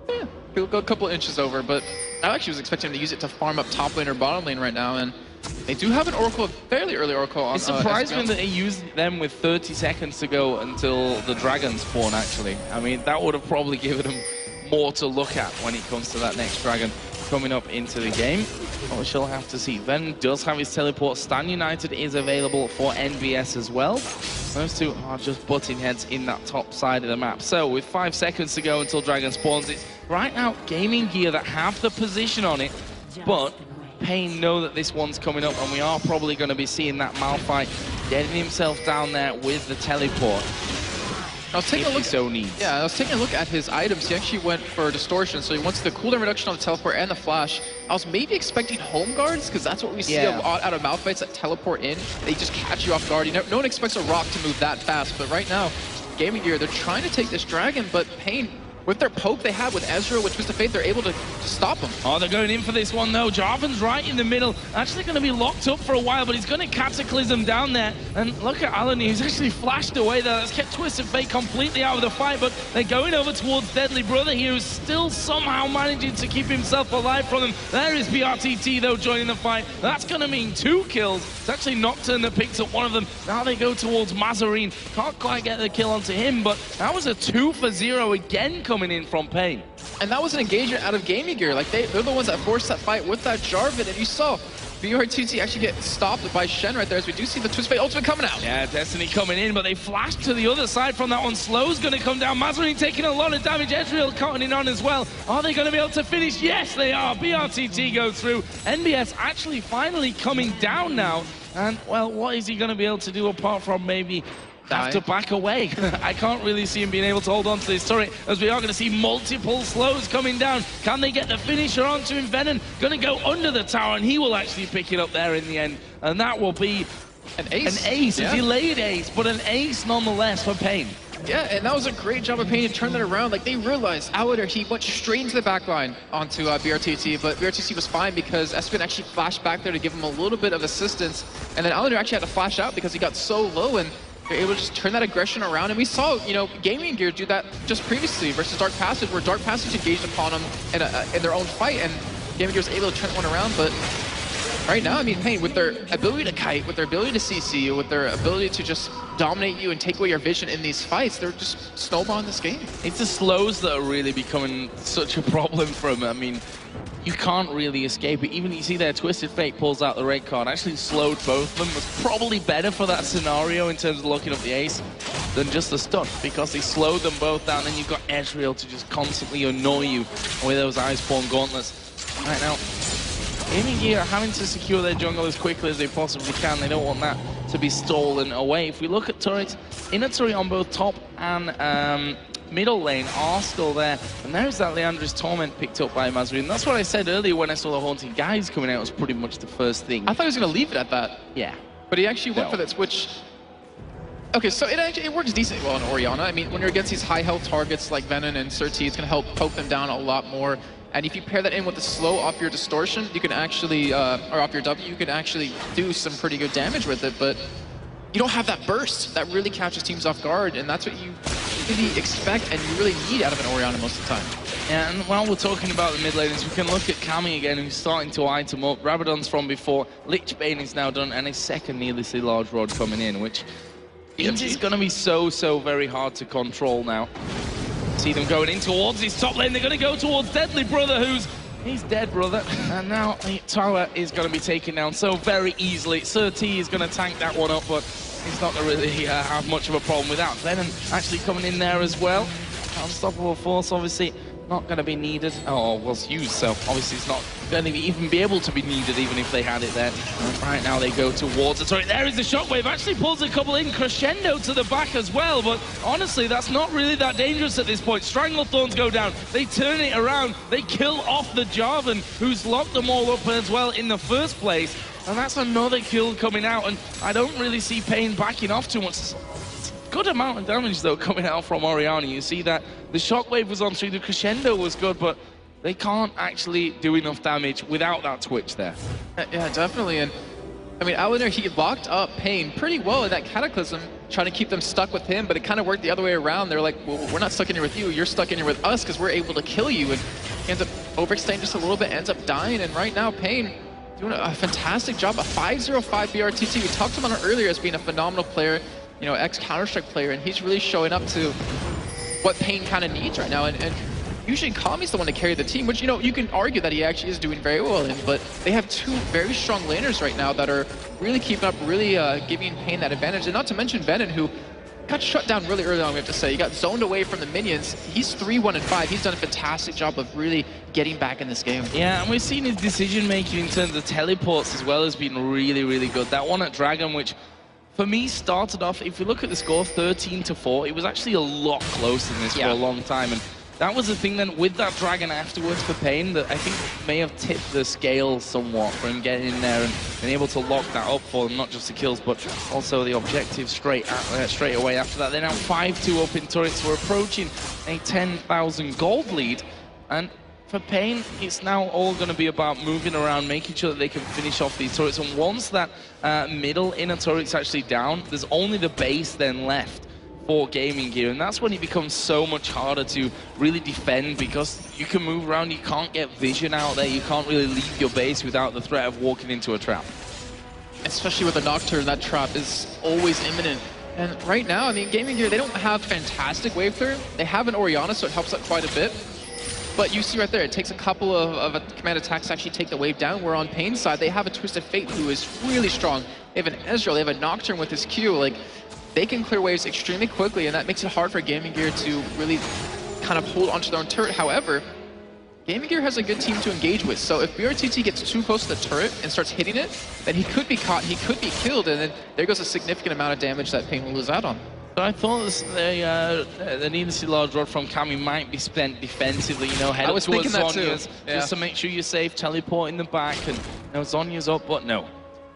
Yeah, he'll go a couple inches over, but I actually was expecting him to use it to farm up top lane or bottom lane right now, and they do have an Oracle, a fairly early Oracle on. It surprised me that he used them with 30 seconds to go until the dragon spawn, actually. I mean, that would have probably given him more to look at when it comes to that next dragon coming up into the game. We shall have to see. Ven does have his teleport. Stan United is available for NBS as well. Those two are just butting heads in that top side of the map. So with 5 seconds to go until dragon spawns, it's right now GamingGear that have the position on it, but paiN know that this one's coming up, and we are probably going to be seeing that Malphite getting himself down there with the teleport. I was taking a look. Yeah, I was taking a look at his items. He actually went for distortion, so he wants the cooldown reduction on the teleport and the flash. I was maybe expecting home guards, because that's what we see a lot out of Malphites that teleport in. They just catch you off guard. No one expects a rock to move that fast, but right now, GamingGear, they're trying to take this dragon, but paiN, with their poke they have with Ezreal, with Twisted Fate, they're able to stop him. Oh, they're going in for this one, though. Jarvan's right in the middle. Actually going to be locked up for a while, but he's going to Cataclysm down there. And look at Alan, he's actually flashed away there. That's kept Twisted Fate completely out of the fight, but they're going over towards Deadly Brother here, who's still somehow managing to keep himself alive from them. There is BRTT, though, joining the fight. That's going to mean 2 kills. It's actually Nocturne that picks up one of them. Now they go towards Mazarin. Can't quite get the kill onto him, but that was a 2 for 0 again coming in from paiN. And that was an engagement out of GamingGear. Like they're the ones that forced that fight with that Jarvan, and you saw BRTT actually get stopped by Shen right there, as we do see the Twisted Fate ultimate coming out. Yeah, Destiny coming in, but they flashed to the other side from that one. Slow's going to come down. Mazarin taking a lot of damage. Ezreal cutting on as well. Are they going to be able to finish? Yes, they are. BRTT goes through. NBS actually finally coming down now. And, well, what is he going to be able to do apart from maybe have to back away? I can't really see him being able to hold on to this turret, as we are going to see multiple slows coming down. Can they get the finisher onto him? Venom going to go under the tower, and he will actually pick it up there in the end. And that will be An ace. An ace, yeah. a delayed ace, but an ace nonetheless for paiN. Yeah, and that was a great job of paiN to turn that around. Like, they realized Outer, he went straight into the back line onto BRTT, but BRTT was fine because Espen actually flashed back there to give him a little bit of assistance. And then Outer actually had to flash out because he got so low, and they're able to just turn that aggression around. And we saw, you know, GamingGear do that just previously versus Dark Passage, where Dark Passage engaged upon them in their own fight, and GamingGear was able to turn one around. But right now, I mean, paiN, with their ability to kite, with their ability to CC you, with their ability to just dominate you and take away your vision in these fights, they're just snowballing this game. It's the slows that are really becoming such a problem for them. I mean, you can't really escape it. Even you see there, Twisted Fate pulls out the red card, actually slowed both of them. Was probably better for that scenario in terms of locking up the ace than just the stun, because they slowed them both down. Then you've got Ezreal to just constantly annoy you with those Iceborne gauntlets. Right now, GamingGear are having to secure their jungle as quickly as they possibly can. They don't want that to be stolen away. If we look at turrets, inner turret on both top and middle lane are still there. And there's that Leandra's Torment picked up by Mazri. And that's what I said earlier when I saw the Haunted Guys coming out was pretty much the first thing. I thought he was going to leave it at that. Yeah. But he actually went for that switch. Okay, so it works decently well in Orianna. I mean, when you're against these high health targets like Venom and Surti, it's going to help poke them down a lot more. And if you pair that in with the slow off your distortion, you can actually, or off your W, you can actually do some pretty good damage with it. But you don't have that burst that really catches teams off guard, and that's what you really expect and you really need out of an Orianna most of the time. Yeah, and while we're talking about the mid laners, we can look at Cammy again, who's starting to item up. Rabadon's from before, Lichbane is now done, and a second needlessly large rod coming in, which means it's going to be so very hard to control now. See them going in towards his top lane. They're going to go towards Deadly Brother, he's dead, brother. And now the tower is going to be taken down so very easily. Surti is going to tank that one up, but he's not going to really have much of a problem with that. Venom actually coming in there as well. Unstoppable Force, obviously, not going to be needed. Oh, was used, so obviously it's not going to even be able to be needed even if they had it there. And right now they go towards it. Sorry, there is the Shockwave. Actually pulls a couple in, crescendo to the back as well. But honestly, that's not really that dangerous at this point. Stranglethorns go down. They turn it around. They kill off the Jarvan, who's locked them all up as well in the first place. And that's another kill coming out. And I don't really see paiN backing off too much. Good amount of damage, though, coming out from Orianna. You see that the Shockwave was on through, the Crescendo was good, but they can't actually do enough damage without that Twitch there. Yeah, definitely. And I mean, Outlander, he locked up paiN pretty well in that Cataclysm, trying to keep them stuck with him, but it kind of worked the other way around. They're like, well, we're not stuck in here with you, you're stuck in here with us because we're able to kill you. And he ends up overextending just a little bit, ends up dying, and right now paiN doing a fantastic job. A 505 BRTT. We talked about him earlier as being a phenomenal player, you know, ex-Counter-Strike player, and he's really showing up to what paiN kind of needs right now. And usually Kami's the one to carry the team, which, you know, you can argue that he actually is doing very well in, but they have two very strong laners right now that are really keeping up, really giving paiN that advantage. And not to mention Venom, who got shut down really early on, we have to say. He got zoned away from the minions. He's 3-1-5. He's done a fantastic job of really getting back in this game. Yeah, and we've seen his decision-making in terms of teleports as well has been really good. That one at Dragon, which for me, started off, if you look at the score, 13-4, it was actually a lot closer than this for a long time. And that was the thing then with that Dragon afterwards for paiN that I think may have tipped the scale somewhat for him getting in there and being able to lock that up for them, not just the kills, but also the objective straight away after that. They're now 5-2 up in turrets. We're approaching a 10,000 gold lead. And for paiN, it's now all going to be about moving around, making sure that they can finish off these turrets. And once that middle inner turret's actually down, there's only the base then left for GamingGear. And that's when it becomes so much harder to really defend, because you can move around, you can't get vision out there, you can't really leave your base without the threat of walking into a trap. Especially with a Nocturne, that trap is always imminent. And right now, I mean, GamingGear, they don't have fantastic wave clear. They have an Orianna, so it helps out quite a bit. But you see right there, it takes a couple of command attacks to actually take the wave down. Where on paiN's side, they have a Twisted Fate who is really strong. They have an Ezreal, they have a Nocturne with his Q. Like, they can clear waves extremely quickly, and that makes it hard for GamingGear to really kind of hold onto their own turret. However, GamingGear has a good team to engage with. So if BRTT gets too close to the turret and starts hitting it, then he could be caught, he could be killed, and then there goes a significant amount of damage that paiN will lose out on. So I thought the needlessly large rod from Cammy might be spent defensively, you know, head up towards Zhonya's, just to make sure you're safe, teleport in the back, and you know, Zhonya's up, but no.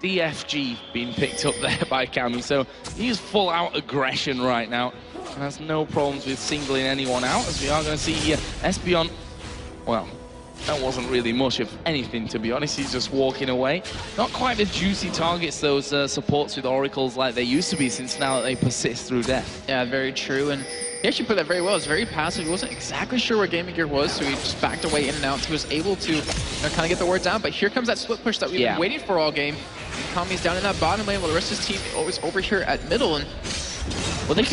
DFG being picked up there by Cammy. So he's full out aggression right now. And has no problems with singling anyone out, as we are going to see here. Espeon, well, that wasn't really much of anything, to be honest. He's just walking away. Not quite the juicy targets, those supports with oracles like they used to be, since now that they persist through death. Yeah, very true. And he actually put that very well. It was very passive. He wasn't exactly sure where GamingGear was, so he just backed away in and out. So he was able to kind of get the word down. But here comes that split push that we've been waiting for all game. Kami's down in that bottom lane, while the rest of his team is always over here at middle. And well, they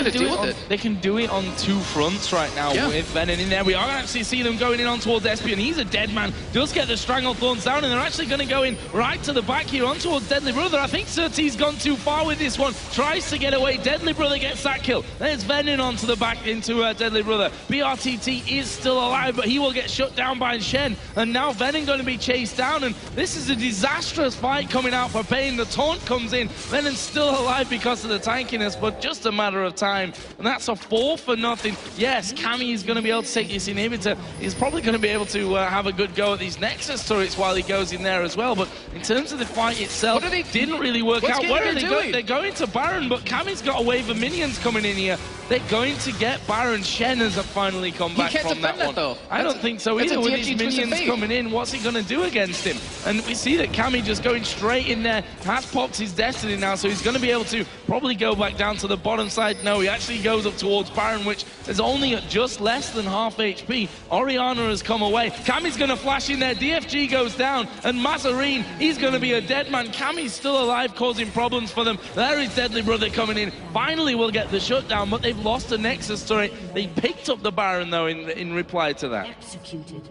can do it on two fronts right now with Venom in there. We are actually see them going in on towards Espeon. He's a dead man. Does get the Stranglethorns down, and they're actually going to go in right to the back here on towards Deadly Brother. I think Surtees gone too far with this one. Tries to get away. Deadly Brother gets that kill. There's Venom onto the back into Deadly Brother. BRTT is still alive, but he will get shut down by Shen. And now Venom going to be chased down, and this is a disastrous fight coming out for paiN. The taunt comes in. Venom's still alive because of the tankiness, but just a matter of time, and that's a 4-0. Yes, Cammy is going to be able to take this inhibitor. He's probably going to be able to have a good go at these Nexus turrets while he goes in there as well. But in terms of the fight itself, it didn't really work out. What are they doing? They're going to Baron, but Cammy's got a wave of minions coming in here. They're going to get Baron. Shen has finally come back from that one. Though. I don't think so either. With these minions coming in, what's he going to do against him? And we see that Cammy just going straight in there, has popped his Destiny now, so he's going to be able to probably go back down to the bottom side. No, he actually goes up towards Baron, which is only at just less than half HP. Orianna has come away. Cammy's going to flash in there. DFG goes down, and Mazarine, he's going to be a dead man. Cammy's still alive, causing problems for them. There is Deadly Brother coming in. Finally, we'll get the shutdown, but they've lost a Nexus turret. They picked up the Baron, though, in reply to that. Executed.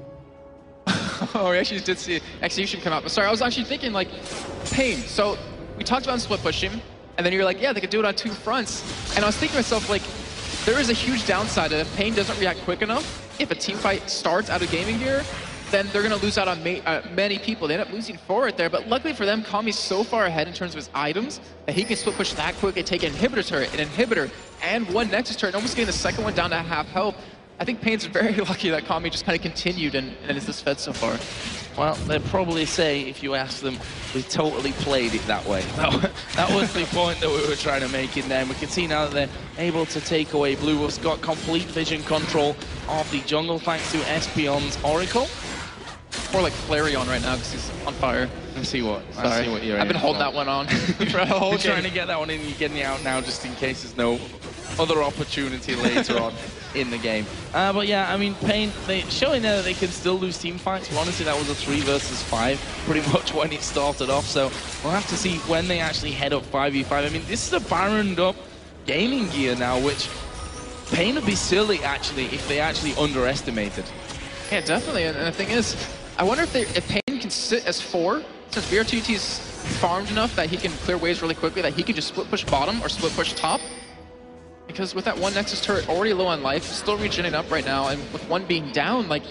Oh, we actually did see Execution come out. But sorry, I was actually thinking, like, paiN. So we talked about split pushing, and then you're like, yeah, they could do it on two fronts. And I was thinking to myself, like, there is a huge downside that if paiN doesn't react quick enough, if a team fight starts out of GamingGear, then they're going to lose out on many people. They end up losing 4 right there. But luckily for them, Kami's so far ahead in terms of his items that he can split push that quick and take an inhibitor turret, and one Nexus turret, almost getting the second one down to half health. I think paiN's very lucky that Kami just kind of continued and is this fed so far. Well, they'd probably say, if you ask them, we totally played it that way. That was the point that we were trying to make in there. And we can see now that they're able to take away Blue. We've got complete vision control of the jungle thanks to Espeon's Oracle. More like Flareon right now because he's on fire. I see what you're I've been holding that one on for a whole game. Trying to get that one in, you're getting it out now just in case there's no other opportunity later on in the game. But yeah, I mean, paiN, they showing there that they can still lose team fights. Well, honestly, that was a 3 versus 5 pretty much when it started off. So we'll have to see when they actually head up 5v5. I mean, this is a Baroned up GamingGear now, which paiN would be silly actually if they actually underestimated. Yeah, definitely. And the thing is, I wonder if paiN can sit as 4, since BRTT's farmed enough that he can clear waves really quickly, that he can just split push bottom or split push top. Because with that one Nexus turret already low on life, still regenerating up right now, and with one being down, like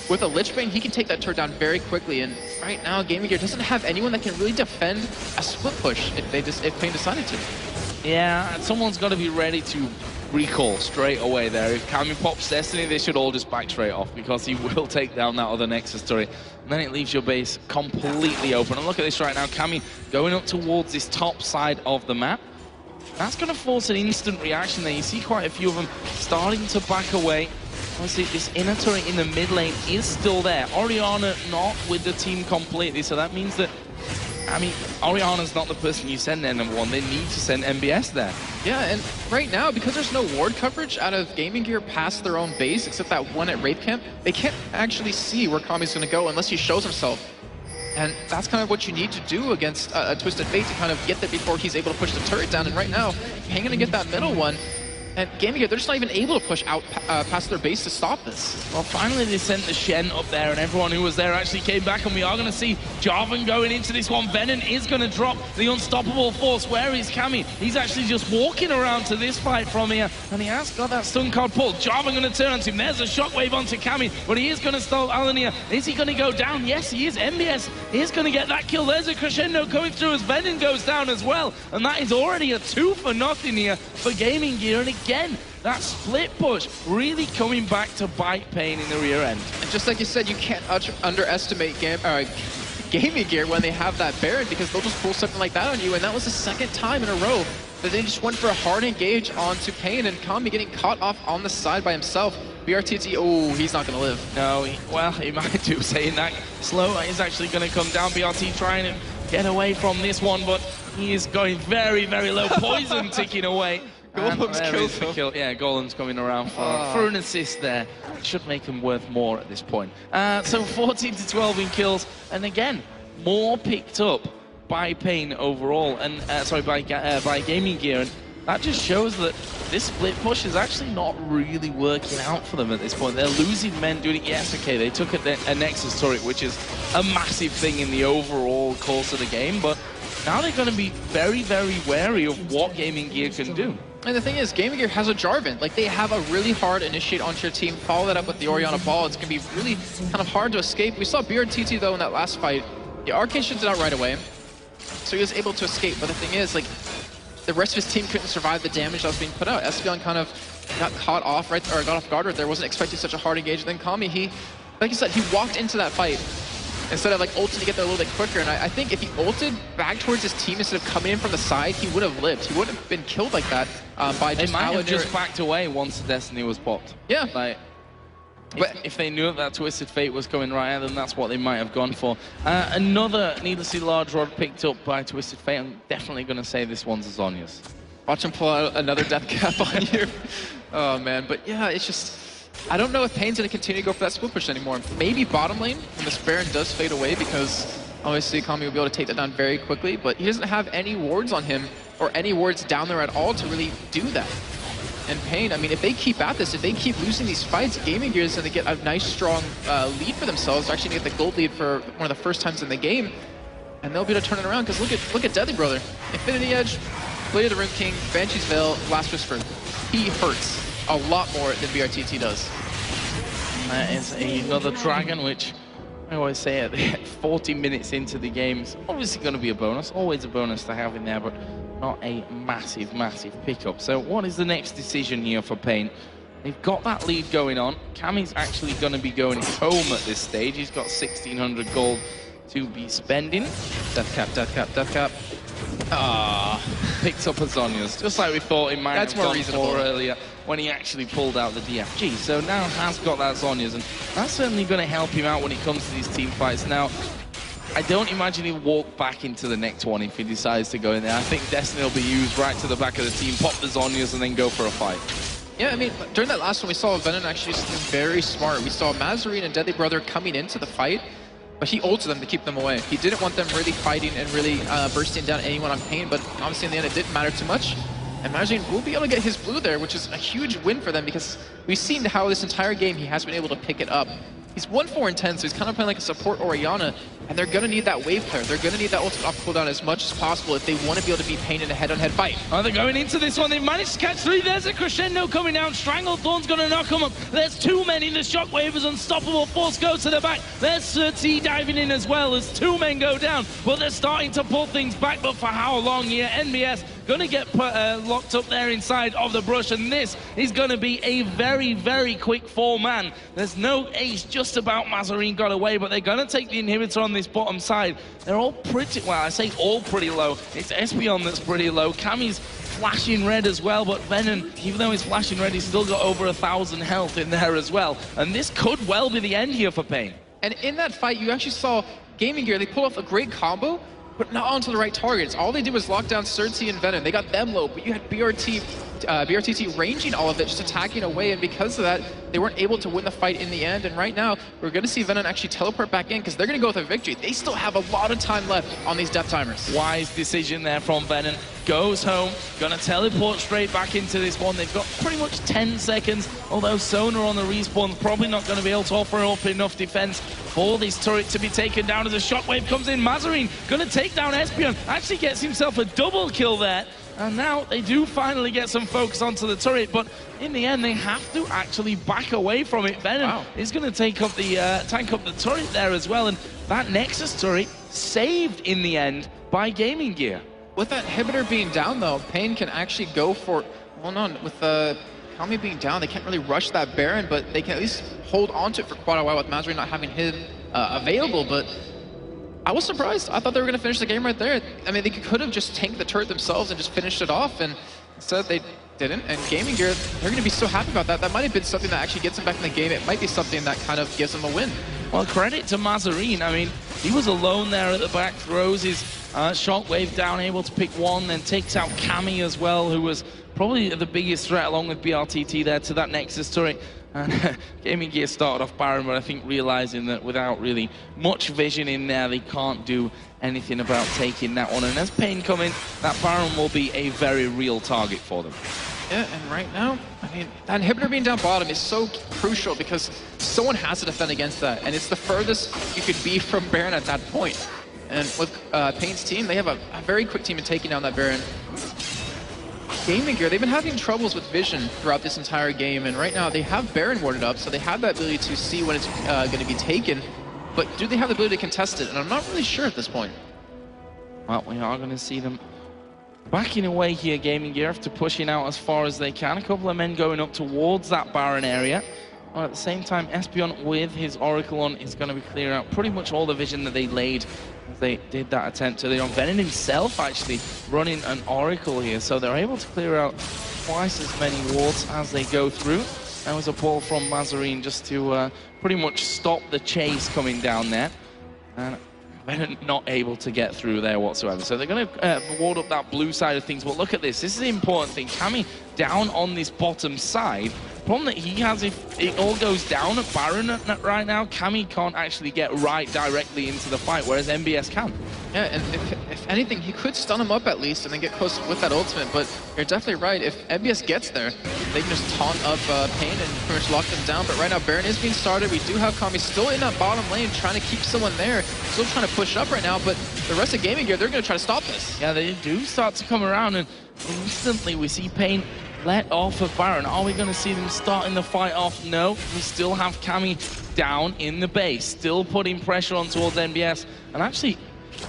with a Lich Bane, he can take that turret down very quickly. And right now, GamingGear doesn't have anyone that can really defend a split push if paiN decided to. Yeah, someone's got to be ready to recall straight away there. If Cammy pops Destiny, they should all just back straight off because he will take down that other Nexus turret. And then it leaves your base completely open. And look at this right now, Cammy going up towards this top side of the map. That's going to force an instant reaction there. You see quite a few of them starting to back away. Obviously, this inner turret in the mid lane is still there. Orianna not with the team completely, so that means that, I mean, Orianna's not the person you send there, number one. They need to send MBS there. Yeah, and right now, because there's no ward coverage out of GamingGear past their own base, except that one at Wraith Camp, they can't actually see where Kami's going to go unless he shows himself. And that's kind of what you need to do against a Twisted Fate to kind of get there before he's able to push the turret down. And right now, paiN going to get that middle one. And GamingGear, they're just not even able to push out past their base to stop this. Well, finally they sent the Shen up there, and everyone who was there actually came back, and we are going to see Jarvan going into this one. Venom is going to drop the unstoppable force. Where is Cammy? He's actually just walking around to this fight from here, and he has got that stun card pulled. Jarvan going to turn onto him. There's a shockwave onto Cammy, but he is going to stall Alania. Is he going to go down? Yes, he is. MBS is going to get that kill. There's a crescendo coming through as Venom goes down as well, and that is already a 2-0 here for GamingGear. And again, that split push really coming back to bite paiN in the rear end. And just like you said, you can't underestimate GamingGear when they have that Baron, because they'll just pull something like that on you, and that was the second time in a row that they just went for a hard engage onto paiN, and Kami getting caught off on the side by himself. BRTT, oh, he's not going to live. No, he might do, saying that. Slow is actually going to come down. BRT trying to get away from this one, but he is going very, very low. Poison ticking away. Golem's killed kill. Yeah, Golem's coming around for an assist there. Should make him worth more at this point. So 14 to 12 in kills, and again, more picked up by paiN overall, and by GamingGear, and that just shows that this split push is actually not really working out for them at this point. They're losing men doing it. Yes, okay, they took a Nexus turret, which is a massive thing in the overall course of the game, but now they're going to be very, very wary of what GamingGear can do. And the thing is, GamingGear has a Jarvan. Like, they have a really hard initiate onto your team, follow that up with the Orianna Ball. It's going to be really kind of hard to escape. We saw BRTT, though, in that last fight. The Arcane shoots it out right away, so he was able to escape. But the thing is, like, the rest of his team couldn't survive the damage that was being put out. Espeon kind of got caught off, or got off guard right there. Wasn't expecting such a hard engage. And then Kami, like you said, he walked into that fight instead of like ulting to get there a little bit quicker. And I think if he ulted back towards his team instead of coming in from the side, he would have lived. He wouldn't have been killed like that by just They might have just backed away once the Destiny was popped. Yeah. Like, if they knew that Twisted Fate was coming right at them, that's what they might have gone for. Another needlessly large rod picked up by Twisted Fate. I'm definitely going to say this one's a Zhonya's. Watch him pull out another death cap on you. Oh, man. But yeah, it's just... I don't know if paiN's going to continue to go for that split push anymore. Maybe bottom lane when this Baron does fade away, because obviously Kami will be able to take that down very quickly, but he doesn't have any wards on him or any wards down there at all to really do that. And paiN, I mean, if they keep at this, if they keep losing these fights, GamingGear is going to get a nice, strong lead for themselves. They're actually going to get the gold lead for one of the first times in the game, and they'll be able to turn it around, because look at Deadly Brother. Infinity Edge, Blade of the Rune King, Banshee's Veil, Last Whisper. He hurts a lot more than BRTT does. That is another dragon, which I always say at 40 minutes into the game, it's obviously going to be a bonus. Always a bonus to have in there, but not a massive, massive pickup. So what is the next decision here for paiN? They've got that lead going on. Kami's actually going to be going home at this stage. He's got 1,600 gold to be spending. Death cap, death cap, death cap. Picks up a Zhonya's, just like we thought he might have gone for earlier when he actually pulled out the DFG. So now has got that Zhonya's, and that's certainly going to help him out when it comes to these team fights. Now, I don't imagine he'll walk back into the next one if he decides to go in there. I think Destiny will be used right to the back of the team, pop the Zhonya's, and then go for a fight. Yeah, I mean, during that last one, we saw Venom actually something very smart. We saw Mazarine and Deadly Brother coming into the fight, but he ulted them to keep them away. He didn't want them really fighting and really bursting down anyone on paiN, but obviously in the end it didn't matter too much. And Mazarine will be able to get his blue there, which is a huge win for them, because we've seen how this entire game he has been able to pick it up. He's 1-4-10, so he's kind of playing like a support Orianna, and they're going to need that wave player. They're going to need that ultimate off cooldown as much as possible if they want to be able to beat paiN in a head-on-head fight. Oh, they're going into this one. They've managed to catch three. There's a crescendo coming down. Stranglethorn's going to knock him up. There's two men in. The shockwave is unstoppable. Force goes to the back. There's T diving in as well as two men go down. But they're starting to pull things back, but for how long here? NBS going to get locked up there inside of the brush, and this is going to be a very, very quick 4-man. There's no ace, just about Mazarine got away, but they're going to take the inhibitor on this bottom side. They're all pretty, well, I say all pretty low. It's Espeon that's pretty low. Kami's flashing red as well, but Venom, even though he's flashing red, he's still got over 1,000 health in there as well. And this could well be the end here for paiN. And in that fight, you actually saw GamingGear, they pull off a great combo, but not onto the right targets. All they did was lock down Cersei and Venom. They got them low, but you had BRTT ranging all of it, just attacking away, and because of that, they weren't able to win the fight in the end. And right now, we're going to see Venom actually teleport back in, because they're going to go with a victory. They still have a lot of time left on these death timers. Wise decision there from Venom. Goes home, gonna teleport straight back into this one. They've got pretty much 10 seconds, although Sona on the respawn probably not going to be able to offer up enough defense for this turret to be taken down as a shockwave comes in. Mazarine gonna take down Espeon, actually gets himself a double kill there. And now they do finally get some focus onto the turret, but in the end they have to actually back away from it. Venom is going to take up the tank up the turret there as well, and that Nexus turret saved in the end by GamingGear. With that inhibitor being down though, paiN can actually go for, well no, with Kami being down, they can't really rush that Baron, but they can at least hold on to it for quite a while with Mazarine not having him available. But I was surprised. I thought they were going to finish the game right there. I mean, they could have just tanked the turret themselves and just finished it off, and instead they didn't. And GamingGear, they're going to be so happy about that. That might have been something that actually gets them back in the game. It might be something that kind of gives them a win. Well, credit to Mazarine. I mean, he was alone there at the back, throws his shockwave down, able to pick one, then takes out Cammy as well, who was probably the biggest threat along with BRTT there to that Nexus turret. And GamingGear started off Baron, but I think realizing that without really much vision in there, they can't do anything about taking that one. And as paiN come in, that Baron will be a very real target for them. Yeah, and right now, I mean, that inhibitor being down bottom is so crucial because someone has to defend against that, and it's the furthest you could be from Baron at that point. And with paiN's team, they have a very quick team in taking down that Baron. GamingGear, they've been having troubles with vision throughout this entire game, and right now they have Baron warded up, so they have that ability to see when it's going to be taken, but do they have the ability to contest it? And I'm not really sure at this point. Well, we are going to see them backing away here, GamingGear, after pushing out as far as they can. A couple of men going up towards that Baron area. Well, at the same time, Espeon with his Oracle on is going to be clearing out pretty much all the vision that they laid as they did that attempt to on. Venom himself actually running an Oracle here, so they're able to clear out twice as many wards as they go through. That was a ball from Mazarine just to pretty much stop the chase coming down there. And Venom not able to get through there whatsoever. So they're going to ward up that blue side of things. But look at this. This is the important thing. Cammy down on this bottom side. The problem that he has, if it all goes down at Baron right now, Cammy can't actually get right directly into the fight, whereas MBS can. Yeah, and if anything, he could stun him up at least and then get close with that ultimate, but you're definitely right. If MBS gets there, they can just taunt up paiN and pretty much lock them down. But right now, Baron is being started. We do have Kami still in that bottom lane, trying to keep someone there. Still trying to push up right now, but the rest of GamingGear, they're going to try to stop this. Yeah, they do start to come around, and instantly we see paiN let off of Baron. Are we going to see them starting the fight off? No, we still have Cammy down in the base, still putting pressure on towards MBS, and actually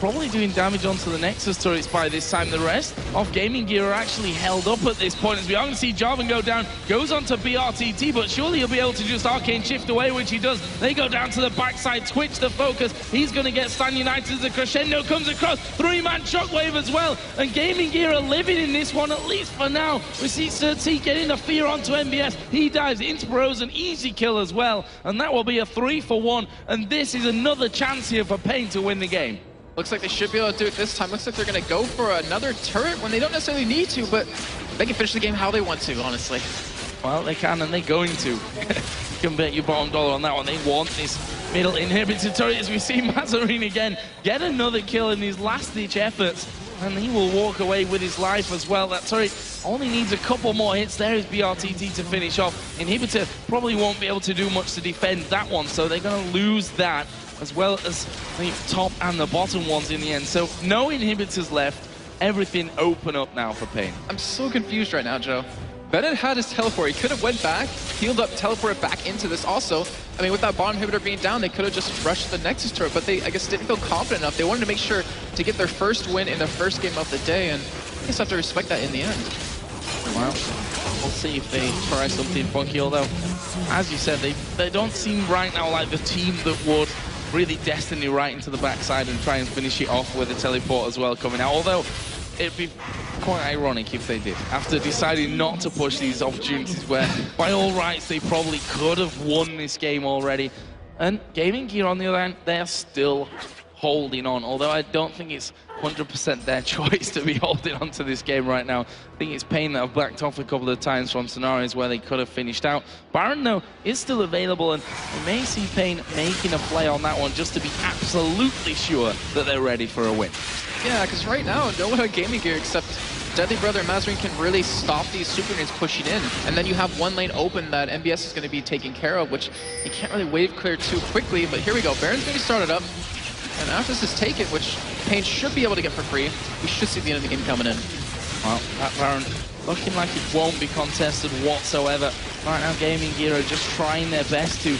probably doing damage onto the Nexus turrets by this time. The rest of GamingGear are actually held up at this point, as we are going to see Jarvan go down, goes onto BRTT, but surely he'll be able to just arcane shift away, which he does. They go down to the backside, Twitch the focus. He's going to get Stan United as the crescendo comes across. Three-man shockwave as well, and GamingGear are living in this one, at least for now. We see Certi getting the fear onto MBS. He dives into Bros, an easy kill as well, and that will be a 3-for-1, and this is another chance here for paiN to win the game. Looks like they should be able to do it this time. Looks like they're going to go for another turret when they don't necessarily need to, but they can finish the game how they want to, honestly. Well, they can, and they're going to. You can bet your bottom dollar on that one. They want this middle inhibited turret, as we see Mazarine again get another kill in his last-ditch efforts, and he will walk away with his life as well. That turret only needs a couple more hits. There is BRTT to finish off. Inhibitor probably won't be able to do much to defend that one, so they're going to lose that, as well as the top and the bottom ones in the end. So no inhibitors left. Everything open up now for paiN. I'm so confused right now, Joe. Bennett had his teleport. He could have went back, healed up, teleported back into this also. I mean, with that bottom inhibitor being down, they could have just rushed the Nexus turret, but they, I guess, didn't feel confident enough. They wanted to make sure to get their first win in their first game of the day, and I guess I have to respect that in the end. Well, we'll see if they try something funky, although, as you said, they don't seem right now like the team that would really Destiny right into the backside and try and finish it off with a teleport as well coming out. Although, it'd be quite ironic if they did, after deciding not to push these opportunities where, by all rights, they probably could have won this game already. And GamingGear, on the other hand, they're still holding on, although I don't think it's 100% their choice to be holding on to this game right now. I think it's paiN that have backed off a couple of times from scenarios where they could have finished out. Baron, though, is still available, and we may see paiN making a play on that one just to be absolutely sure that they're ready for a win. Yeah, because right now, no one on GamingGear except Deadly Brother and Mazarine can really stop these super grenades pushing in. And then you have one lane open that MBS is going to be taking care of, which he can't really wave clear too quickly. But here we go. Baron's going to be started up. And after this is taken, which paiN should be able to get for free, we should see the end of the game coming in. Well, that Baron looking like it won't be contested whatsoever. Right now, GamingGear are just trying their best to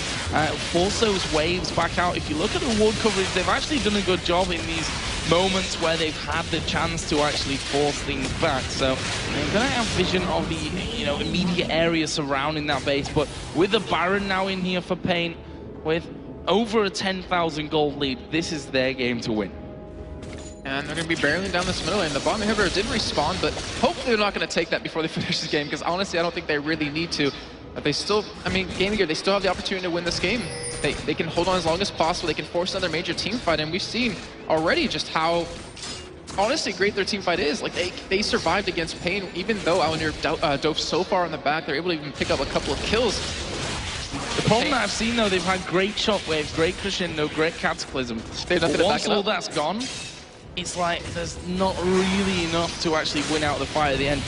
force those waves back out. If you look at the ward coverage, they've actually done a good job in these moments where they've had the chance to actually force things back. So they're going to have vision of the immediate area surrounding that base. But with the Baron now in here for paiN, with over a 10,000 gold lead. This is their game to win. And they're going to be barreling down this middle lane. The bottom inhibitor did respawn, but hopefully they're not going to take that before they finish this game, because honestly, I don't think they really need to. But they still, I mean, GamingGear, they still have the opportunity to win this game. They can hold on as long as possible. They can force another major team fight, and we've seen already just how honestly great their team fight is. Like, they survived against paiN, even though Alanir dove so far on the back, they're able to even pick up a couple of kills. The problem that I've seen, though, they've had great shockwaves, great crescendo, great cataclysm. They've nothing to back it up. Once all that's gone, it's like there's not really enough to actually win out the fight at the end.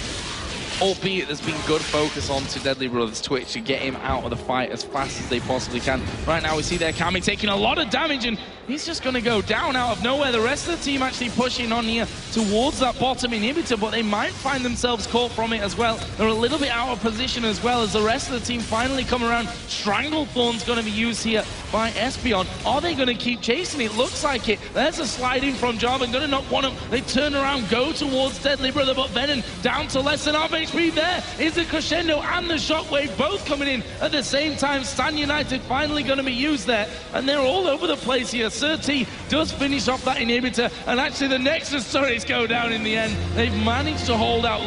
Albeit there's been good focus onto Deadly Brothers Twitch to get him out of the fight as fast as they possibly can. Right now we see their Kami taking a lot of damage, and he's just going to go down out of nowhere. The rest of the team actually pushing on here towards that bottom inhibitor, but they might find themselves caught from it as well. They're a little bit out of position as well as the rest of the team finally come around. Stranglethorn's going to be used here by Espeon. Are they going to keep chasing? It looks like it. There's a slide in from Jarvan, going to knock one up. They turn around, go towards Deadly Brother, but Venom down to less than half HP. There is the crescendo and the shockwave both coming in at the same time. Stan United finally going to be used there, and they're all over the place here. Sir T does finish off that inhibitor, and actually the Nexus turrets go down in the end. They've managed to hold out